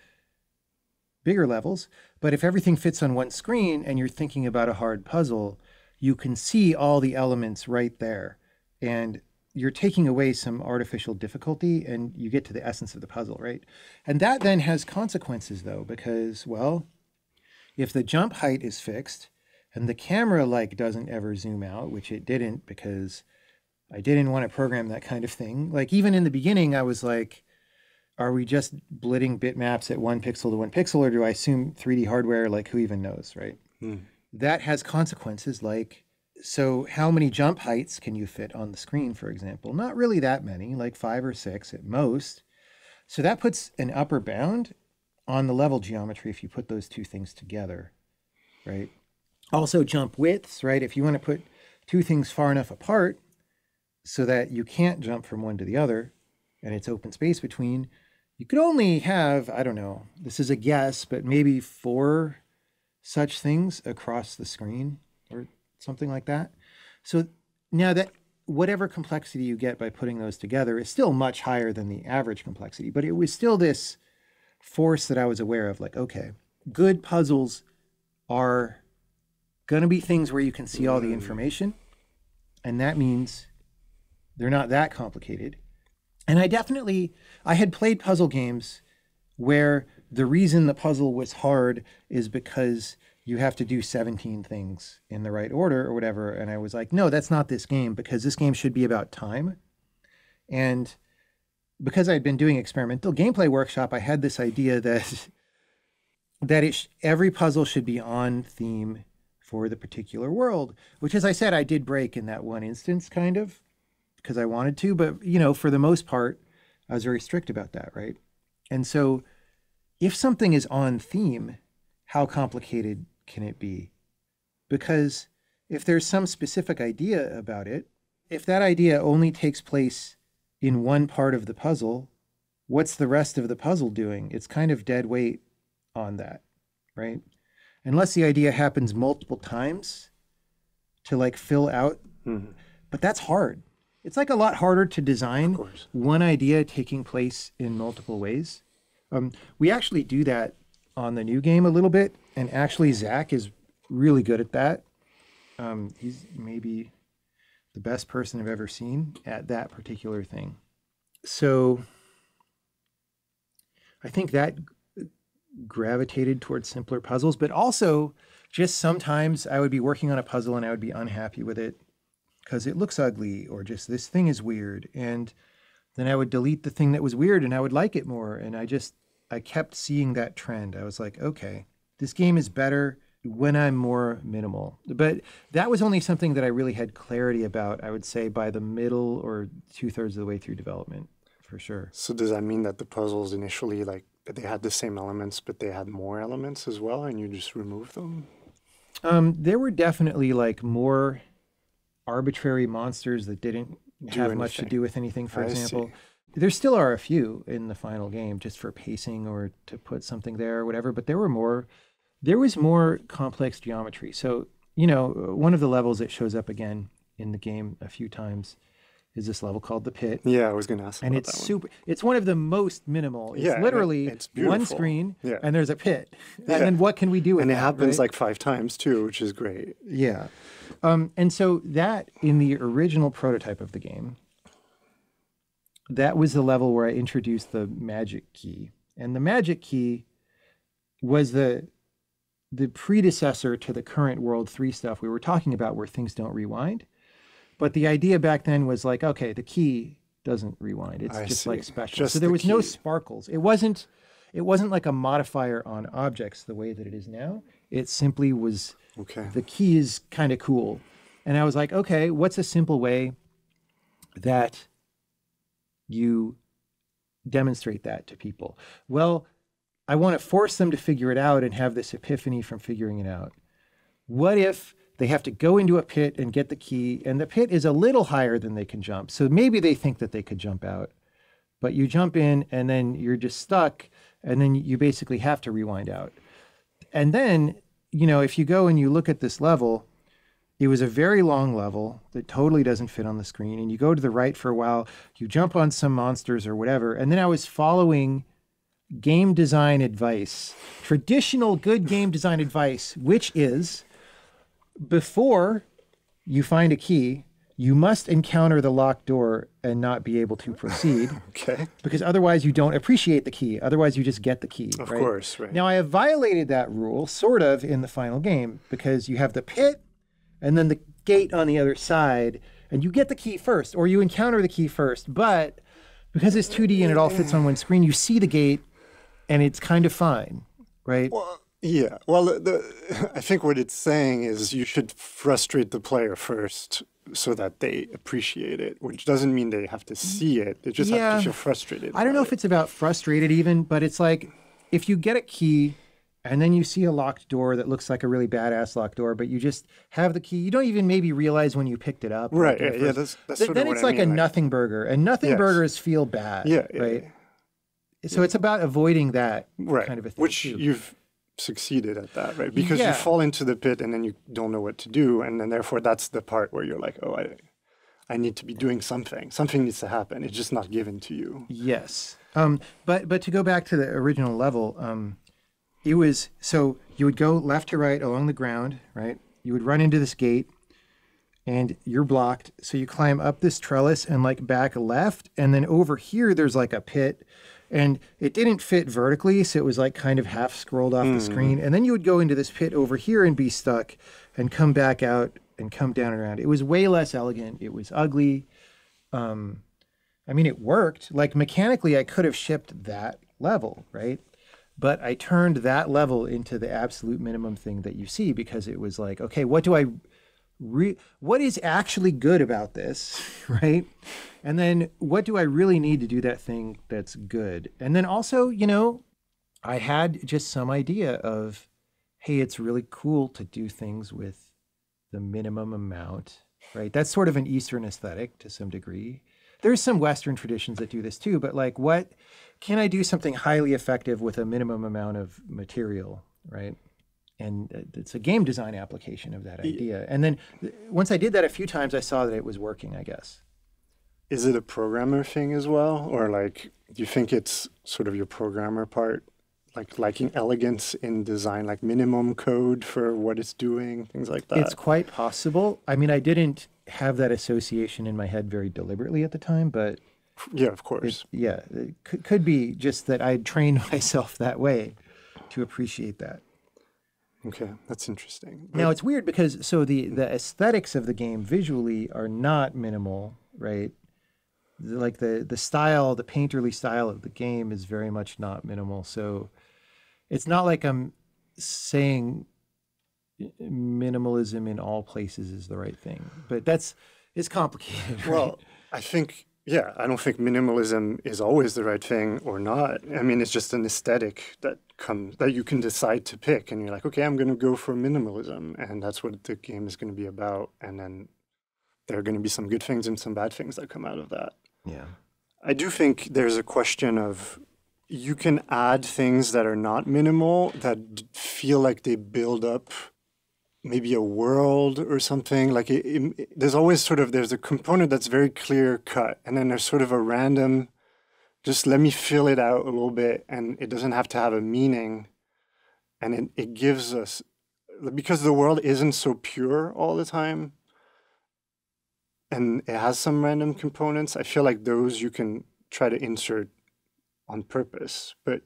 bigger levels, but if everything fits on one screen and you're thinking about a hard puzzle, you can see all the elements right there. And you're taking away some artificial difficulty and you get to the essence of the puzzle, right? And that then has consequences though, because, well, if the jump height is fixed and the camera like doesn't ever zoom out, which it didn't because I didn't want to program that kind of thing. Like even in the beginning, I was like, are we just blitting bitmaps at 1 pixel to 1 pixel, or do I assume 3D hardware? Like who even knows, right? That has consequences like, so how many jump heights can you fit on the screen, for example? Not really that many, like 5 or 6 at most. So that puts an upper bound on the level geometry if you put those two things together, right? Also jump widths, right? If you want to put two things far enough apart so that you can't jump from one to the other and it's open space between, you could only have, I don't know, this is a guess, but maybe 4 such things across the screen or something like that. So now that whatever complexity you get by putting those together is still much higher than the average complexity, but it was still this force that I was aware of, like, okay, good puzzles are going to be things where you can see all the information, and that means they're not that complicated. And I had played puzzle games where the reason the puzzle was hard is because you have to do 17 things in the right order or whatever. And I was like, no, that's not this game, because this game should be about time. And because I'd been doing experimental gameplay workshop, I had this idea that every puzzle should be on theme for the particular world, which, as I said, I did break in that one instance kind of because I wanted to, but for the most part, I was very strict about that, right? And so if something is on theme, how complicated can it be? Because if there's some specific idea about it, if that idea only takes place in one part of the puzzle, what's the rest of the puzzle doing? It's kind of dead weight on that, right? Unless the idea happens multiple times to like fill out, but that's hard. It's like a lot harder to design one idea taking place in multiple ways. We actually do that on the new game a little bit, and actually Zach is really good at that. He's maybe the best person I've ever seen at that particular thing. So I think that gravitated towards simpler puzzles, but also just sometimes I would be working on a puzzle and I would be unhappy with it because it looks ugly, or just this thing is weird. And then I would delete the thing that was weird and I would like it more. And I kept seeing that trend. I was like, okay, this game is better when I'm more minimal. But that was only something that I really had clarity about, I would say, by the middle or 2/3 of the way through development, for sure. So does that mean that the puzzles initially, like, they had the same elements, but they had more elements as well, and you just removed them? There were definitely like more arbitrary monsters that didn't have much to do with anything, for example. There still are a few in the final game just for pacing or to put something there or whatever, but there was more complex geometry. So, one of the levels that shows up again in the game a few times is this level called The Pit. Yeah, I was going to ask and about it's that super. It's one of the most minimal. It's literally it's one screen and there's a pit. And then what can we do with it that? happens right? like 5 times too, which is great. Yeah. And so that in the original prototype of the game, that was the level where I introduced the magic key. And the magic key was the predecessor to the current World 3 stuff we were talking about, where things don't rewind. But the idea back then was like, okay, the key doesn't rewind. It's just like special. So there was no sparkles. It wasn't it wasn't like a modifier on objects the way that it is now. It simply was, Okay. the key is kind of cool. And I was like, okay, what's a simple way that you demonstrate that to people? Well, I want to force them to figure it out and have this epiphany from figuring it out. What if they have to go into a pit and get the key, and the pit is a little higher than they can jump? So maybe they think that they could jump out, but you jump in and then you're just stuck, and then you basically have to rewind out. And then, you know, if you go and you look at this level, it was a very long level that totally doesn't fit on the screen. And you go to the right for a while, you jump on some monsters or whatever. And then I was following game design advice, traditional good game design advice, which is before you find a key, you must encounter the locked door and not be able to proceed. Okay. Because otherwise you don't appreciate the key. Otherwise you just get the key. Of right? course, right. Now I have violated that rule sort of in the final game because you have the pit and then the gate on the other side, and you get the key first, or you encounter the key first. But because it's 2D and it all fits on one screen, you see the gate and it's kind of fine, right? Well, yeah. Well, I think what it's saying is you should frustrate the player first so that they appreciate it, which doesn't mean they have to see it. They just have to feel frustrated. I don't know if it's about frustrated even, but it's like if you get a key and then you see a locked door that looks like a really badass locked door, but you just have the key. You don't even maybe realize when you picked it up. Right. Yeah. That's sort of then what it's I like mean, a nothing burger, and nothing burgers feel bad. Yeah. Right. So it's about avoiding that kind of a thing. Which too. you've succeeded at that, right? Because you fall into the pit and then you don't know what to do, and then therefore that's the part where you're like, oh, I need to be doing something. Something needs to happen. It's just not given to you. Yes. But to go back to the original level, it was, so you would go left to right along the ground, right? You would run into this gate and you're blocked. So you climb up this trellis and like back left. And then over here, there's like a pit, and it didn't fit vertically. So it was like kind of half scrolled off the screen. And then you would go into this pit over here and be stuck and come back out and come down and around. It was way less elegant. It was ugly. I mean, it worked. Like mechanically, I could have shipped that level, right? But I turned that level into the absolute minimum thing that you see, because it was like, okay, what is actually good about this, right? And then what do I really need to do that thing that's good? And then also, you know, I had just some idea of, hey, it's really cool to do things with the minimum amount, right? That's sort of an Eastern aesthetic to some degree. There's some Western traditions that do this too, but like, what can I do something highly effective with a minimum amount of material, right? And it's a game design application of that idea. And then once I did that a few times, I saw that it was working, I guess. Is it a programmer thing as well? Or like, do you think it's sort of your programmer part, like liking elegance in design, like minimum code for what it's doing, things like that? It's quite possible. I mean, I didn't have that association in my head very deliberately at the time, but yeah, of course. It could be just that I trained myself that way to appreciate that. Okay, that's interesting. Now it's weird because so the aesthetics of the game visually are not minimal, right? Like the style, the painterly style of the game is very much not minimal. So it's not like I'm saying minimalism in all places is the right thing, but it's complicated. Right? Well, I think, I don't think minimalism is always the right thing or not. I mean, it's just an aesthetic that you can decide to pick, and you're like, okay, I'm going to go for minimalism, and that's what the game is going to be about. And then there are going to be some good things and some bad things that come out of that. Yeah. I do think there's a question of, you can add things that are not minimal that feel like they build up maybe a world or something. Like there's always there's a component that's very clear cut, and then there's sort of a random, just let me fill it out a little bit, and it doesn't have to have a meaning. And it gives us, because the world isn't so pure all the time, and it has some random components, I feel like those you can try to insert on purpose. But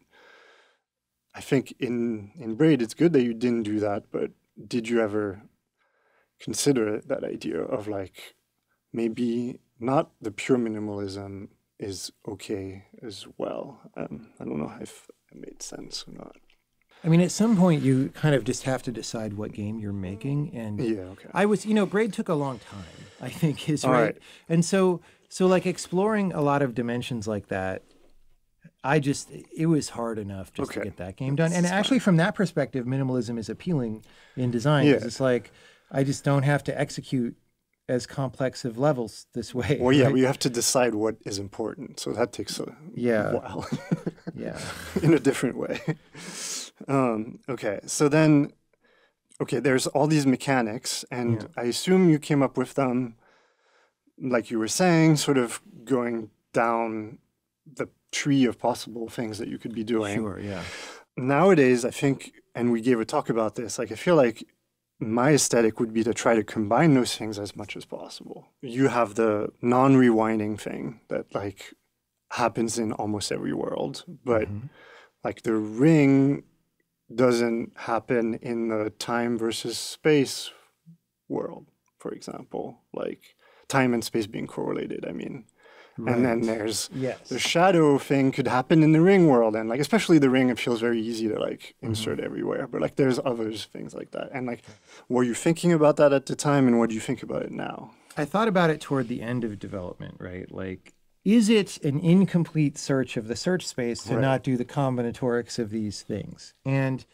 I think in Braid, it's good that you didn't do that, but did you ever consider that idea of like, maybe not the pure minimalism is okay as well? I don't know if I made made sense or not. I mean, at some point, you kind of just have to decide what game you're making. And Yeah, okay. I was, Braid took a long time, I think is All right. right. And so like exploring a lot of dimensions like that, it was hard enough just to Okay. get that game done. And That's actually, fine. from that perspective, minimalism is appealing in design. 'Cause Yeah. it's like, I just don't have to execute as complex of levels this way. Well, yeah, right? we have to decide what is important. So that takes a Yeah. while Yeah. in a different way. Okay, so then, there's all these mechanics, and Yeah. I assume you came up with them, like you were saying, sort of going down the tree of possible things that you could be doing. Sure. Yeah. Nowadays, I think, and we gave a talk about this, like I feel like my aesthetic would be to try to combine those things as much as possible. You have the non-rewinding thing that like happens in almost every world, but like the ring doesn't happen in the time versus space world, for example, like time and space being correlated, I mean. And then there's Yes. the shadow thing could happen in the ring world. And like, especially the ring, it feels very easy to like insert everywhere. But like, there's others, things like that. And like, were you thinking about that at the time? And what do you think about it now? I thought about it toward the end of development, right? Like, is it an incomplete search of the search space to not do the combinatorics of these things? And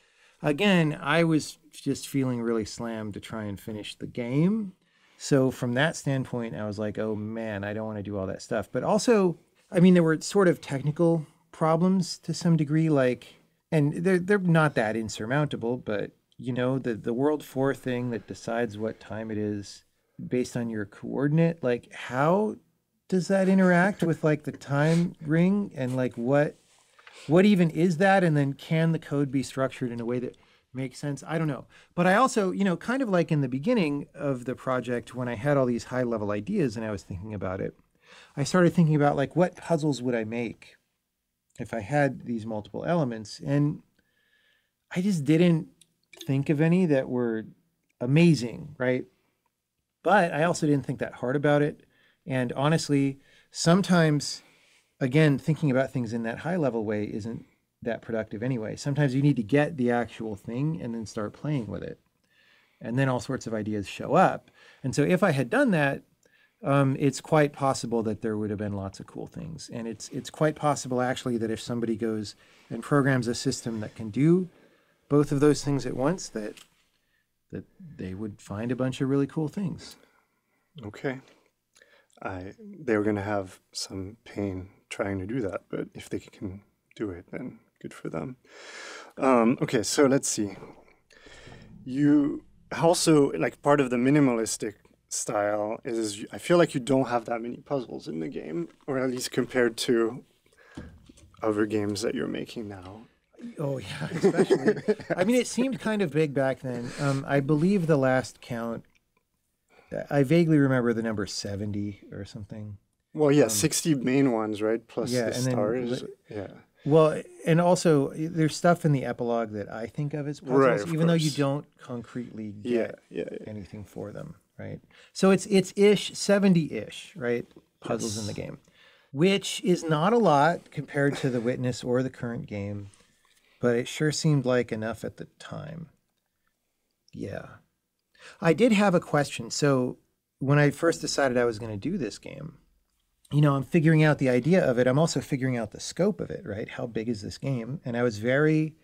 again, I was just feeling really slammed to try and finish the game. So from that standpoint, I was like, oh man, I don't want to do all that stuff. But also, I mean, there were sort of technical problems to some degree, like, and they're not that insurmountable, but the World 4 thing that decides what time it is based on your coordinate, like how does that interact with like the time ring, and like what even is that? And then can the code be structured in a way that makes sense? I don't know. But I also, kind of like in the beginning of the project, when I had all these high level ideas and I was thinking about it, I started thinking about like, what puzzles would I make if I had these multiple elements? And I just didn't think of any that were amazing, right? But I also didn't think that hard about it. And honestly, sometimes, again, thinking about things in that high level way isn't that productive anyway. Sometimes you need to get the actual thing and then start playing with it. And then all sorts of ideas show up. And so if I had done that, it's quite possible that there would have been lots of cool things. And it's quite possible actually that if somebody goes and programs a system that can do both of those things at once, that they would find a bunch of really cool things. Okay. They were going to have some pain trying to do that, but if they can do it, then good for them. Okay, so let's see. You also, like, part of the minimalistic style is I feel like you don't have that many puzzles in the game, or at least compared to other games that you're making now. Oh, yeah, especially. I mean, it seemed kind of big back then. I believe the last count, I vaguely remember the number 70 or something. Well, yeah, 60 main ones, right? Plus yeah, the and then stars. Yeah. Well, and also there's stuff in the epilogue that I think of as puzzles, Right, of even though you course. don't concretely get Yeah. anything for them, right? So it's ish 70-ish, right? Puzzles in the game, which is not a lot compared to The Witness or the current game, but it sure seemed like enough at the time. Yeah. I did have a question. So when I first decided I was going to do this game, I'm figuring out the idea of it. I'm also figuring out the scope of it, right? How big is this game? And I was very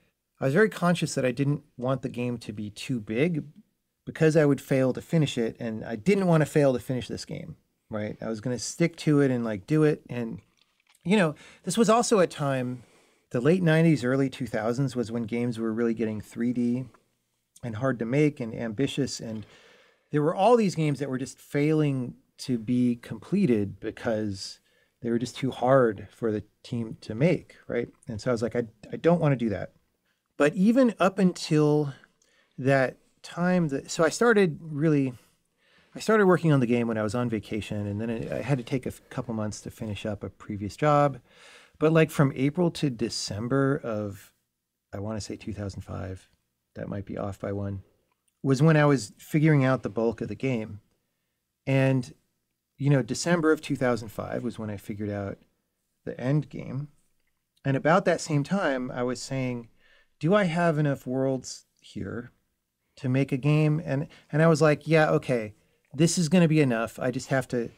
conscious that I didn't want the game to be too big because I would fail to finish it. And I didn't want to fail to finish this game, right? I was going to stick to it and like do it. And, this was also a time, the late 90s, early 2000s was when games were really getting 3D and hard to make and ambitious. And there were all these games that were just failing to be completed because they were just too hard for the team to make, right? And so I was like, I don't want to do that. But even up until that time, so I started working on the game when I was on vacation, and then I had to take a couple months to finish up a previous job. But like from April to December of, I want to say 2005, that might be off by one, was when I was figuring out the bulk of the game. And December of 2005 was when I figured out the end game. And about that same time, I was saying, do I have enough worlds here to make a game? And I was like, yeah, okay, this is going to be enough. I just have to,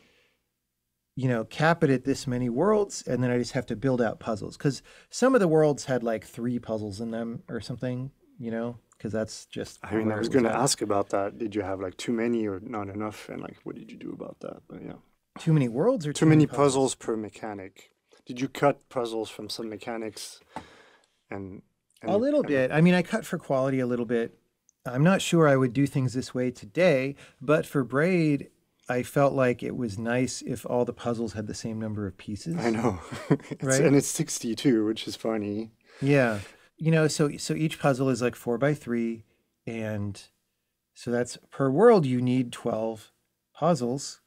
cap it at this many worlds, and then I just have to build out puzzles. Because some of the worlds had like 3 puzzles in them or something, because that's just. I mean, I where was it going to at. ask about that. Did you have like too many or not enough? And like, what did you do about that? But yeah. Too many worlds or Too many puzzles per mechanic. Did you cut puzzles from some mechanics and A little bit. I mean, I cut for quality a little bit. I'm not sure I would do things this way today, but for Braid, I felt like it was nice if all the puzzles had the same number of pieces. I know. Right? And it's 62, which is funny. Yeah. So each puzzle is like 4x3, and so that's per world you need 12 puzzles.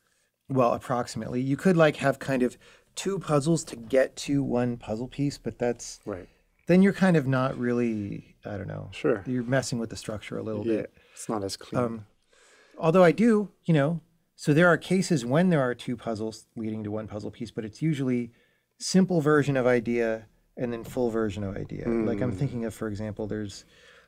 Well, approximately. You could like have kind of 2 puzzles to get to one puzzle piece, but that's Right. then you're kind of not really, I don't know. Sure. You're messing with the structure a little Yeah. bit. It's not as clean. Although I do, so there are cases when there are 2 puzzles leading to one puzzle piece, but it's usually simple version of idea and then full version of idea. Like I'm thinking of, for example, there's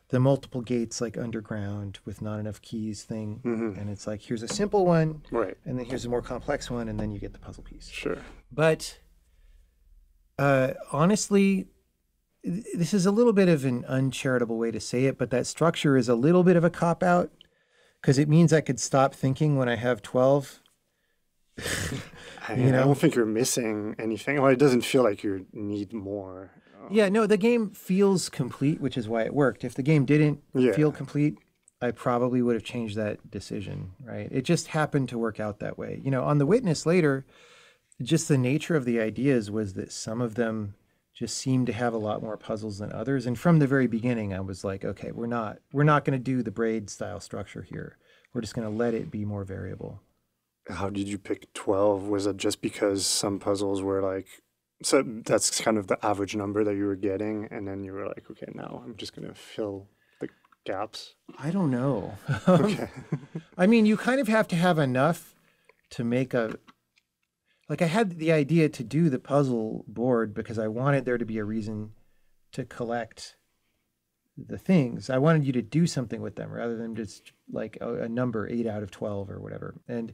the multiple gates like underground with not enough keys thing. And it's like, here's a simple one, Right. and then here's a more complex one, and then you get the puzzle piece. Sure. But honestly, this is a little bit of an uncharitable way to say it, but that structure is a little bit of a cop-out because it means I could stop thinking when I have 12. I don't think you're missing anything. Well, it doesn't feel like you need more. Yeah, no, the game feels complete, which is why it worked. If the game didn't feel complete, I probably would have changed that decision, right? It just happened to work out that way. On The Witness later, just the nature of the ideas was that some of them just seemed to have a lot more puzzles than others. And from the very beginning, I was like, okay, we're not going to do the Braid style structure here. We're just going to let it be more variable. How did you pick 12? Was it just because some puzzles were like, so that's kind of the average number that you were getting, and then you were like, okay, now I'm just going to fill the gaps? I don't know. Okay. I mean, you kind of have to have enough to make like I had the idea to do the puzzle board because I wanted there to be a reason to collect the things. I wanted you to do something with them rather than just like a number 8 out of 12 or whatever. And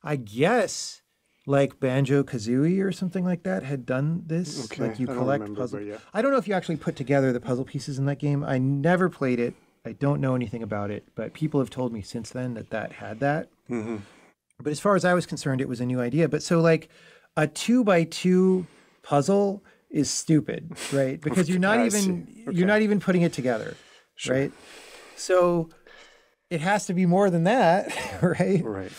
I guess like Banjo-Kazooie or something like that had done this. Okay. Like you I don't collect remember, puzzles. but yeah. I don't know if you actually put together the puzzle pieces in that game. I never played it. I don't know anything about it, but people have told me since then that had that. Mm-hmm. But as far as I was concerned, it was a new idea. But so like a 2x2 puzzle is stupid, right? Because you're not even putting it together, Sure. right? So it has to be more than that, right? Right.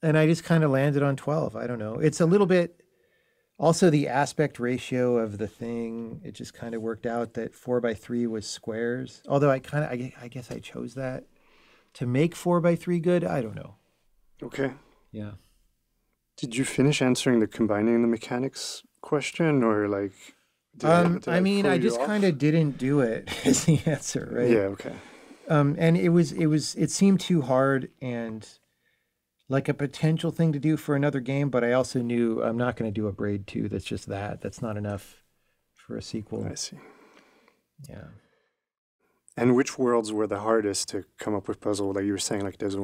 And I just kind of landed on 12. I don't know. It's a little bit also the aspect ratio of the thing. It just kind of worked out that 4x3 was squares. Although I guess I chose that to make 4x3 good. I don't know. Okay. Yeah. Did you finish answering the combining the mechanics question, or like? I mean, I just kind of didn't do it is the answer, right? Yeah. Okay. And it seemed too hard and like a potential thing to do for another game, but I also knew I'm not going to do a Braid 2 that's just that. That's not enough for a sequel. I see. Yeah. And which worlds were the hardest to come up with puzzle? Like you were saying, like this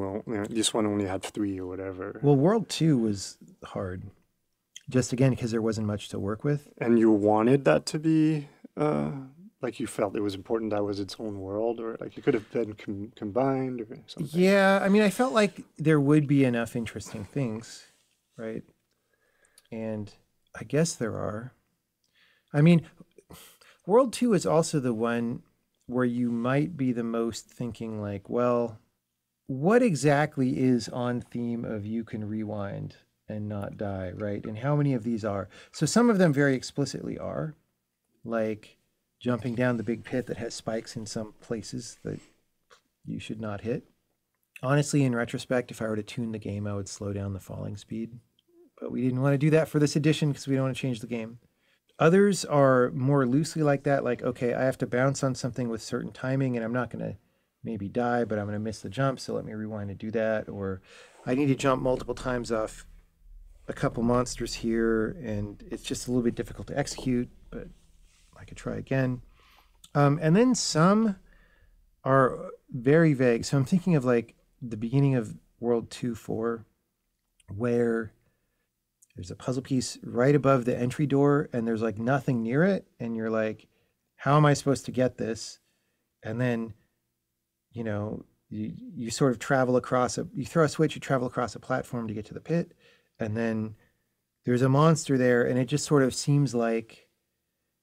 one only had 3 or whatever. Well, World 2 was hard. Just again, because there wasn't much to work with. And you wanted that to be, like you felt it was important that was its own world, or like it could have been combined or something. Yeah, I mean, I felt like there would be enough interesting things, right? And I guess there are. I mean, World 2 is also the one where you might be the most thinking like, well, what exactly is on theme of you can rewind and not die, right? And how many of these are? So some of them very explicitly are, like jumping down the big pit that has spikes in some places that you should not hit. Honestly, in retrospect, if I were to tune the game, I would slow down the falling speed. But we didn't want to do that for this edition because we don't want to change the game. Others are more loosely like that, like, okay, I have to bounce on something with certain timing and I'm not going to maybe die, but I'm going to miss the jump, so let me rewind and do that. Or I need to jump multiple times off a couple monsters here, and it's just a little bit difficult to execute, but I could try again. And then some are very vague. So I'm thinking of like the beginning of World 2-4, where there's a puzzle piece right above the entry door, and there's like nothing near it, and you're like, how am I supposed to get this? And then, you know, you sort of travel across you throw a switch, you travel across a platform to get to the pit, and then there's a monster there, and it just sort of seems like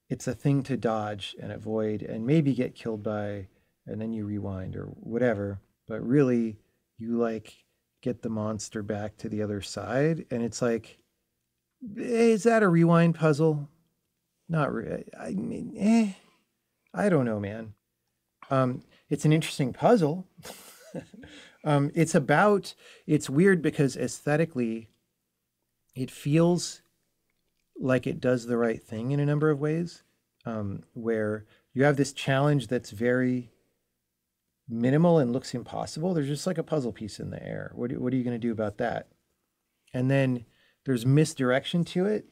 it's a thing to dodge and avoid and maybe get killed by, and then you rewind or whatever. But really, you like get the monster back to the other side, and it's like, is that a rewind puzzle? Not really. I mean, I don't know, man. It's an interesting puzzle. It's weird because aesthetically, it feels like it does the right thing in a number of ways, where you have this challenge that's very minimal and looks impossible. There's just like a puzzle piece in the air. What are you going to do about that? And then there's misdirection to it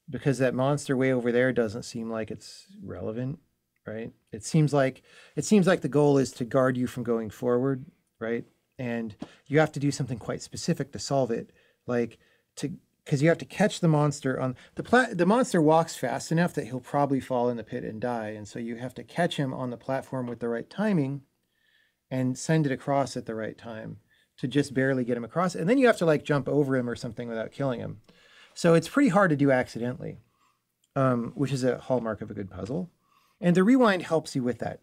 because that monster way over there doesn't seem like it's relevant, right? It seems like the goal is to guard you from going forward, right? And you have to do something quite specific to solve it, because you have to catch the monster on the monster walks fast enough that he'll probably fall in the pit and die, and so you have to catch him on the platform with the right timing and send it across at the right time to just barely get him across, and then you have to like jump over him or something without killing him. So it's pretty hard to do accidentally, which is a hallmark of a good puzzle. And the rewind helps you with that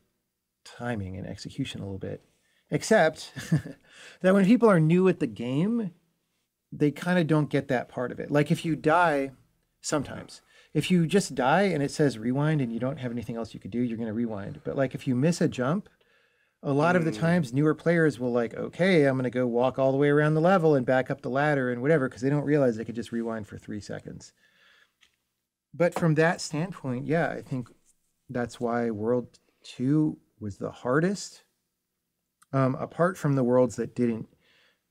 timing and execution a little bit, except that when people are new at the game, they kind of don't get that part of it. Like if you die, sometimes, if you just die and it says rewind and you don't have anything else you could do, you're going to rewind. But like if you miss a jump, a lot of the times newer players will like, okay, I'm going to go walk all the way around the level and back up the ladder and whatever, because they don't realize they could just rewind for 3 seconds. But from that standpoint, yeah, I think that's why World 2 was the hardest, apart from the worlds that didn't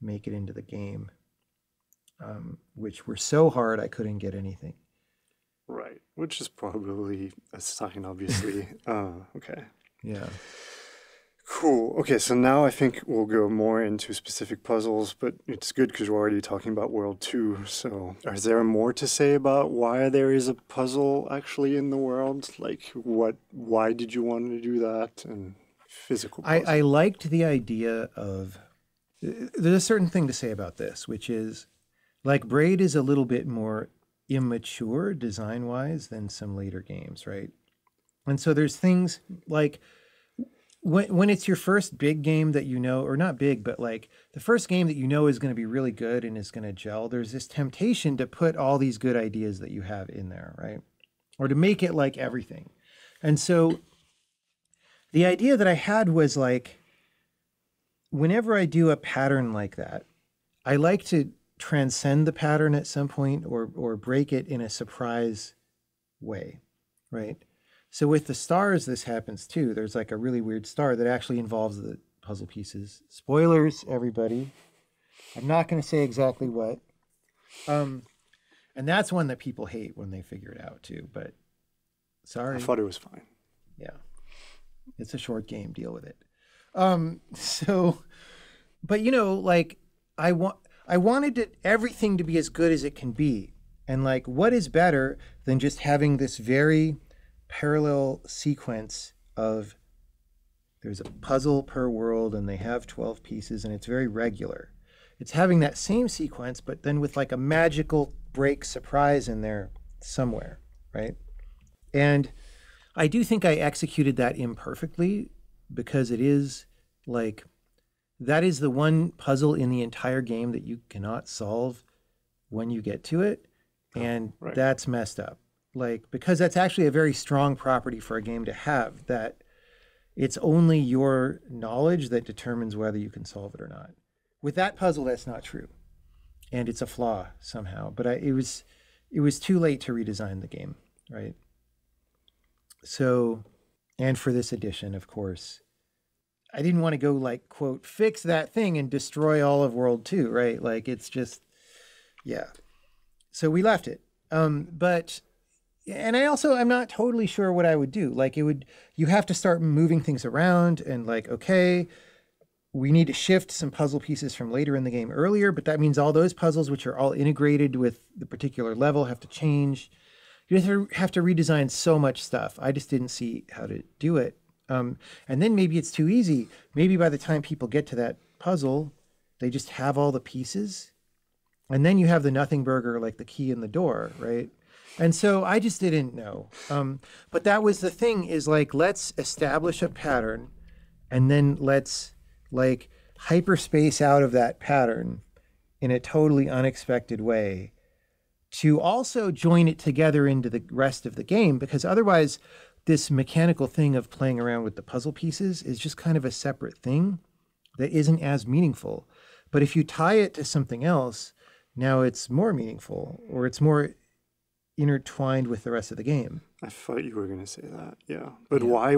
make it into the game, which were so hard I couldn't get anything. Right, which is probably a sign, obviously. Okay. Yeah. Cool. Okay, so now I think we'll go more into specific puzzles, but it's good because we're already talking about World 2. So is there more to say about why there is a puzzle actually in the world? Like why did you want to do that? And physical puzzle. I liked the idea of, there's a certain thing to say about this, which is like Braid is a little bit more immature design-wise than some later games, right? And so there's things like, when it's your first big game that you know, or not big, but like the first game that you know is going to be really good and is going to gel, there's this temptation to put all these good ideas that you have in there, right? Or to make it like everything. And so the idea that I had was like, whenever I do a pattern like that, I like to transcend the pattern at some point or break it in a surprise way, right? So with the stars, this happens too. There's like a really weird star that actually involves the puzzle pieces. Spoilers, everybody. I'm not going to say exactly what. And that's one that people hate when they figure it out too, but sorry. I thought it was fine. Yeah. It's a short game. Deal with it. But you know, like I wanted everything to be as good as it can be. And like, what is better than just having this very parallel sequence of there's a puzzle per world and they have 12 pieces and it's very regular. It's having that same sequence, but then with like a magical break surprise in there somewhere, right? And I do think I executed that imperfectly because it is like, that is the one puzzle in the entire game that you cannot solve when you get to it. And right. That's messed up. Like, because that's actually a very strong property for a game to have, that it's only your knowledge that determines whether you can solve it or not. With that puzzle, that's not true. And it's a flaw somehow, but it was too late to redesign the game, right? So, and for this edition, of course, I didn't want to go like, quote, fix that thing and destroy all of World 2, right? Like, it's just, yeah. So we left it. But and I'm not totally sure what I would do. Like you have to start moving things around and like, okay, we need to shift some puzzle pieces from later in the game earlier, but that means all those puzzles, which are all integrated with the particular level, have to change. You have to redesign so much stuff. I just didn't see how to do it. And then maybe it's too easy. Maybe by the time people get to that puzzle, they just have all the pieces. And then you have the nothing burger, like the key in the door, right? And so I just didn't know. But that was the thing, is like, let's establish a pattern and then let's like hyperspace out of that pattern in a totally unexpected way to also join it together into the rest of the game, because otherwise this mechanical thing of playing around with the puzzle pieces is just kind of a separate thing that isn't as meaningful. But if you tie it to something else, now it's more meaningful, or it's more intertwined with the rest of the game. I thought you were going to say that, yeah. But why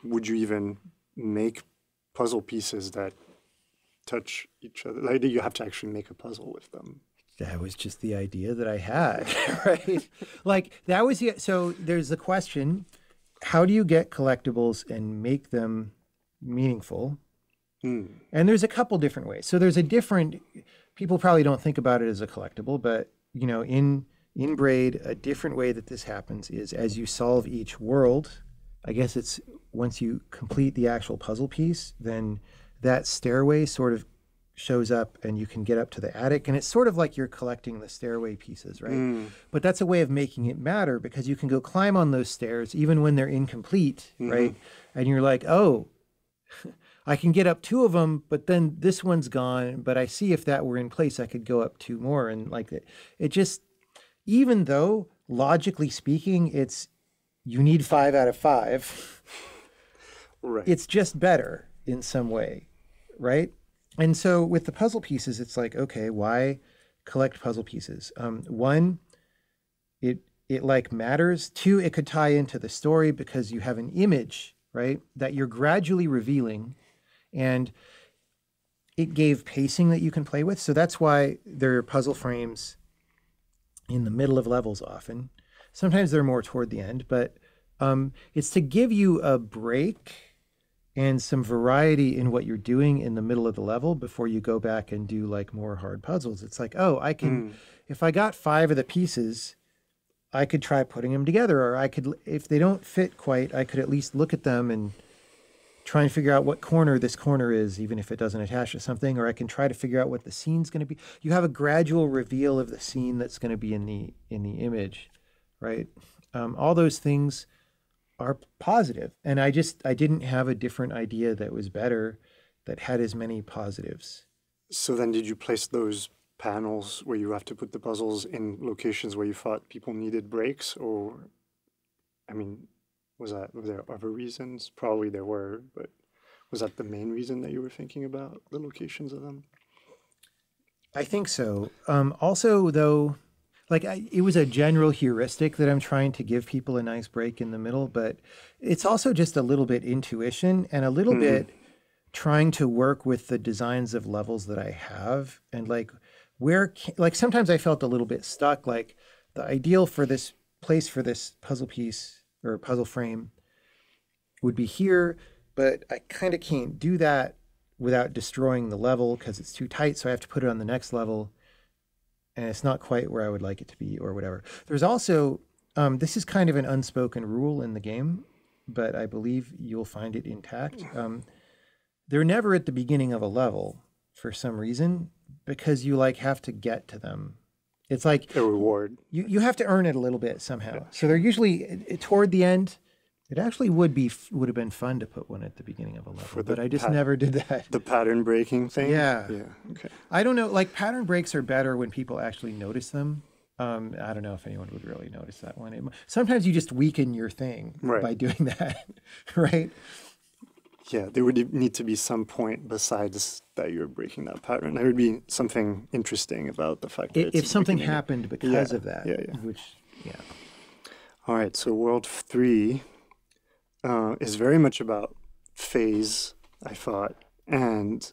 would you even make puzzle pieces that touch each other? Like, you have to actually make a puzzle with them. That was just the idea that I had, right? Like, that was the, so there's the question, how do you get collectibles and make them meaningful? And there's a couple different ways. So there's a different, people probably don't think about it as a collectible, but you know, in Braid, a different way that this happens is as you solve each world, I guess it's once you complete the actual puzzle piece, then that stairway sort of shows up and you can get up to the attic, and it's sort of like you're collecting the stairway pieces, right? But that's a way of making it matter, because you can go climb on those stairs even when they're incomplete, right? And you're like, oh, I can get up 2 of them, but then this one's gone, but I see if that were in place, I could go up 2 more. And like it just, even though logically speaking, you need 5 out of 5, right? It's just better in some way, right? And so with the puzzle pieces, it's like, okay, why collect puzzle pieces? 1, it like matters. 2, it could tie into the story because you have an image, right, that you're gradually revealing, and it gave pacing that you can play with. So that's why there are puzzle frames in the middle of levels often. Sometimes they're more toward the end, but it's to give you a break and some variety in what you're doing in the middle of the level before you go back and do like more hard puzzles. It's like, oh, I can, if I got 5 of the pieces, I could try putting them together, or I could, if they don't fit quite, I could at least look at them and try and figure out what corner this corner is, even if it doesn't attach to something, or I can try to figure out what the scene's going to be. You have a gradual reveal of the scene that's going to be in the image, right? All those things are positive. And I didn't have a different idea that was better, that had as many positives. So then did you place those panels where you have to put the puzzles in locations where you thought people needed breaks? Or, I mean, were there other reasons? Probably there were, but was that the main reason that you were thinking about the locations of them? I think so. Also, though, like it was a general heuristic that I'm trying to give people a nice break in the middle, but it's also just a little bit intuition and a little bit trying to work with the designs of levels that I have, and like sometimes I felt a little bit stuck. Like the ideal for this place for this puzzle piece or puzzle frame would be here, but I kind of can't do that without destroying the level because it's too tight. So I have to put it on the next level, and it's not quite where I would like it to be or whatever. There's also, this is kind of an unspoken rule in the game, but I believe you'll find it intact. They're never at the beginning of a level for some reason, because you like have to get to them. It's like a reward. You have to earn it a little bit somehow. So they're usually toward the end. It actually would have been fun to put one at the beginning of a level, but I just never did that. The pattern breaking thing? Yeah. Yeah. Okay. I don't know, like pattern breaks are better when people actually notice them. I don't know if anyone would really notice that one. Sometimes you just weaken your thing by doing that, right? Yeah, there would need to be some point besides that you're breaking that pattern. There would be something interesting about the fact that if something happened because of that. Yeah. All right, so World 3 is very much about phase, I thought, and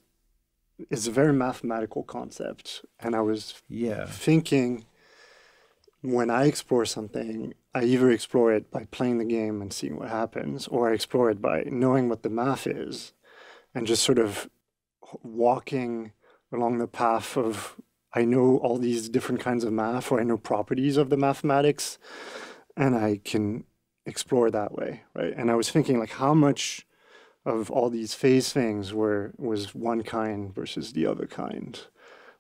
it's a very mathematical concept. And I was Yeah. thinking when I explore something, I either explore it by playing the game and seeing what happens, or I explore it by knowing what the math is and just sort of walking along the path of I know all these different kinds of math, or I know properties of the mathematics, and I can explore that way, right? And I was thinking like how much of all these phase things was one kind versus the other kind.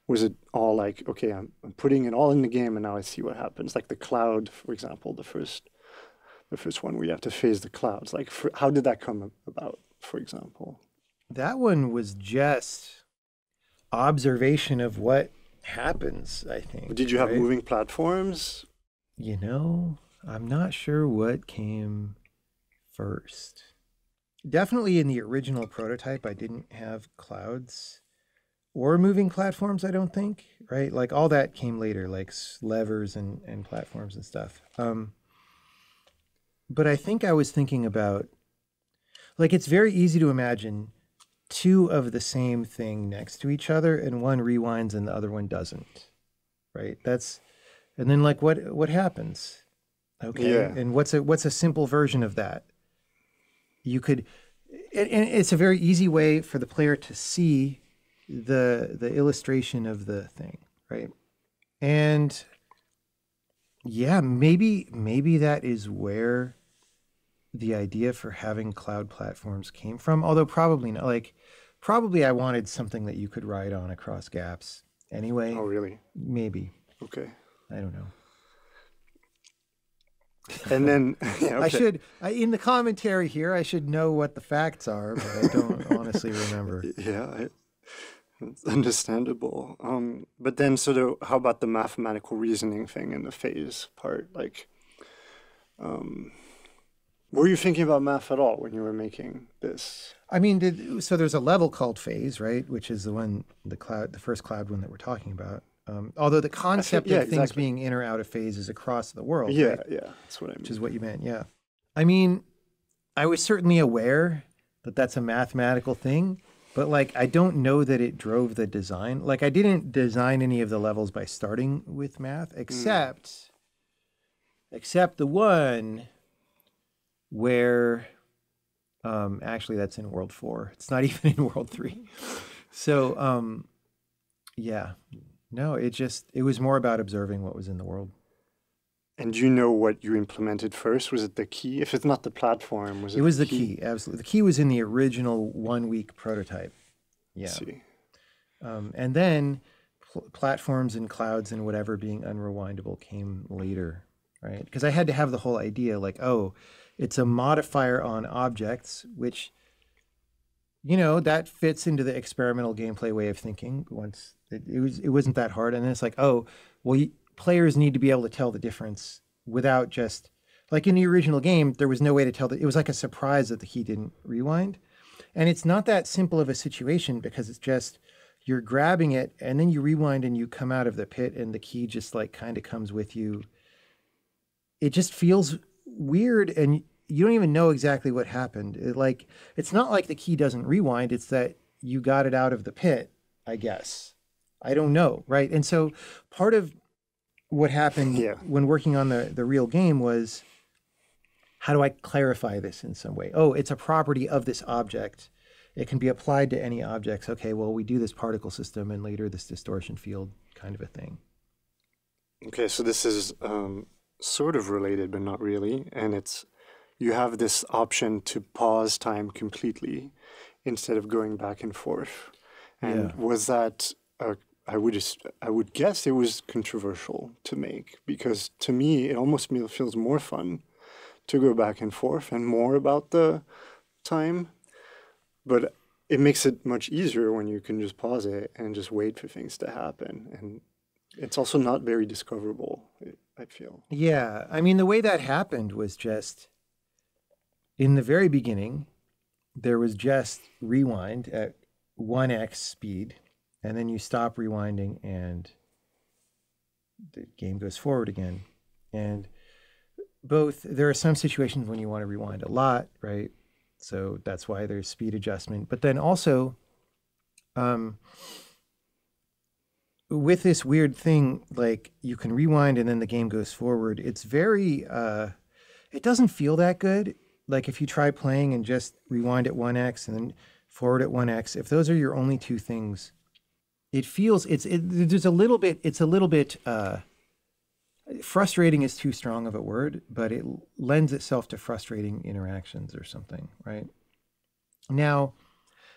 Was it all like, okay, I'm putting it all in the game and now I see what happens? Like the cloud, for example, the first one where you have to phase the clouds. Like, how did that come about, for example? That one was just observation of what happens, I think. Did you have right? moving platforms? You know, I'm not sure what came first. Definitely in the original prototype, I didn't have clouds or moving platforms, I don't think, right? Like all that came later, like levers and platforms and stuff. But I think I was thinking about, like, it's very easy to imagine two of the same thing next to each other and one rewinds and the other one doesn't, right? And then like what happens? Okay. Yeah. And what's a simple version of that? You could, and it's a very easy way for the player to see the illustration of the thing, right? And yeah, maybe that is where the idea for having cloud platforms came from. Although probably not. Like, probably I wanted something that you could ride on across gaps anyway. Oh, really? Maybe. Okay. I don't know. And then yeah, okay. In the commentary here, I should know what the facts are, but I don't honestly remember. Yeah, it's understandable. But then sort of how about the mathematical reasoning thing in the phase part? Like, were you thinking about math at all when you were making this? I mean, so there's a level called phase, right? Which is the first cloud one that we're talking about. Although the concept of things being in or out of phase is across the world. Yeah, right? yeah, that's what I mean. Which is what you meant, yeah. I mean, I was certainly aware that that's a mathematical thing, but like I don't know that it drove the design. Like I didn't design any of the levels by starting with math, except the one where actually that's in World 4. It's not even in World 3. So yeah. No, it was more about observing what was in the world. And do you know what you implemented first? Was it the key? If it's not the platform, was it? It was the key, absolutely. The key was in the original 1-week prototype. Yeah. See. And then platforms and clouds and whatever being unrewindable came later, right? Because I had to have the whole idea like, oh, it's a modifier on objects, which, you know, that fits into the experimental gameplay way of thinking. Once it wasn't that hard, and then it's like, oh, well, players need to be able to tell the difference without just like in the original game, there was no way to tell that. It was like a surprise that the key didn't rewind, and it's not that simple of a situation because it's just you're grabbing it and then you rewind and you come out of the pit and the key just like kind of comes with you. It just feels weird and you don't even know exactly what happened. It's not like the key doesn't rewind. It's that you got it out of the pit, I guess. I don't know, right? And so part of what happened when working on the real game was, how do I clarify this in some way? Oh, it's a property of this object. It can be applied to any objects. Okay, well, we do this particle system and later this distortion field kind of a thing. Okay, so this is sort of related, but not really. And you have this option to pause time completely instead of going back and forth. And was that, I would guess it was controversial to make, because to me, it almost feels more fun to go back and forth and more about the time. But it makes it much easier when you can just pause it and just wait for things to happen. And it's also not very discoverable, I feel. Yeah, I mean, the way that happened was just, in the very beginning, there was just rewind at 1x speed, and then you stop rewinding and the game goes forward again. And there are some situations when you want to rewind a lot, right? So that's why there's speed adjustment. But then also, With this weird thing, like you can rewind and then the game goes forward. It's very, it doesn't feel that good. Like if you try playing and just rewind at 1x and then forward at 1x, if those are your only two things, it feels, there's a little bit, it's a little bit, frustrating is too strong of a word, but it lends itself to frustrating interactions or something, right? Now,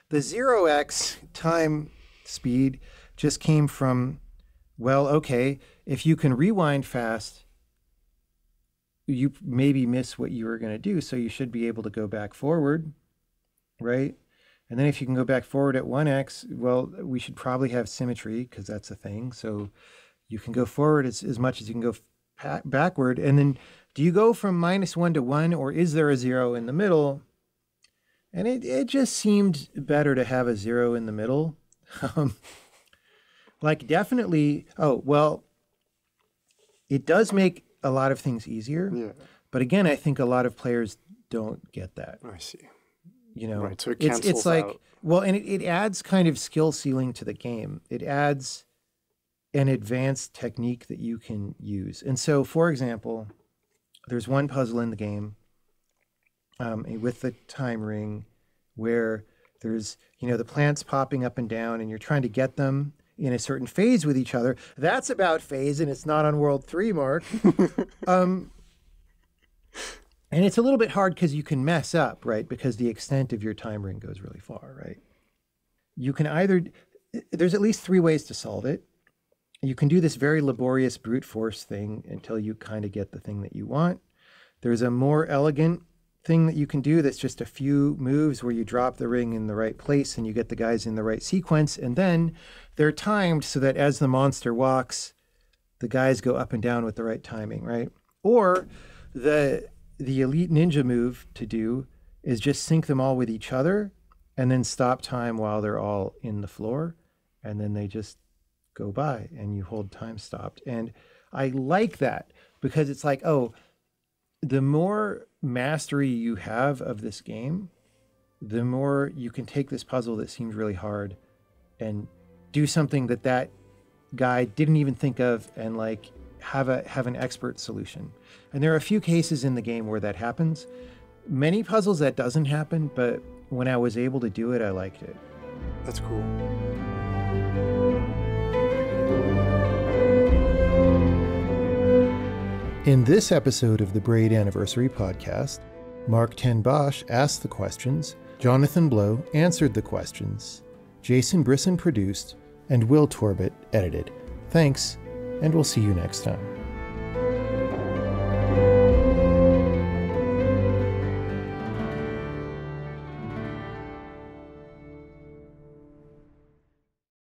the 0x time speed just came from, well, okay, if you can rewind fast, you maybe miss what you were going to do, so you should be able to go back forward, right? And then if you can go back forward at 1x, well, we should probably have symmetry because that's a thing. So you can go forward as much as you can go backward. And then do you go from -1 to 1, or is there a 0 in the middle? And it just seemed better to have a 0 in the middle. Like definitely, oh, well, it does make a lot of things easier. Yeah. But again, I think a lot of players don't get that. I see. You know, Right, so it cancels it's like, out. well, and it adds kind of skill ceiling to the game. It adds an advanced technique that you can use. And so, for example, there's one puzzle in the game with the time ring where there's, the plants popping up and down and you're trying to get them in a certain phase with each other. That's about phase, and it's not on World 3, Mark. And it's a little bit hard because you can mess up, right? Because the extent of your time ring goes really far, right? You can there's at least 3 ways to solve it. You can do this very laborious brute force thing until you kind of get the thing that you want. There's a more elegant thing that you can do that's just a few moves where you drop the ring in the right place and you get the guys in the right sequence. And then they're timed so that as the monster walks, the guys go up and down with the right timing, right? Or the elite ninja move to do is just sync them all with each other and then stop time while they're all in the floor. And then they just go by and you hold time stopped. And I like that because it's like, oh, the more mastery you have of this game, the more you can take this puzzle that seems really hard and do something that guy didn't even think of and like have an expert solution. And there are a few cases in the game where that happens. Many puzzles that doesn't happen, but when I was able to do it, I liked it. That's cool. In this episode of the Braid Anniversary Podcast, Marc ten Bosch asked the questions, Jonathan Blow answered the questions, Jason Brisson produced, and Will Torbett edited. Thanks, and we'll see you next time.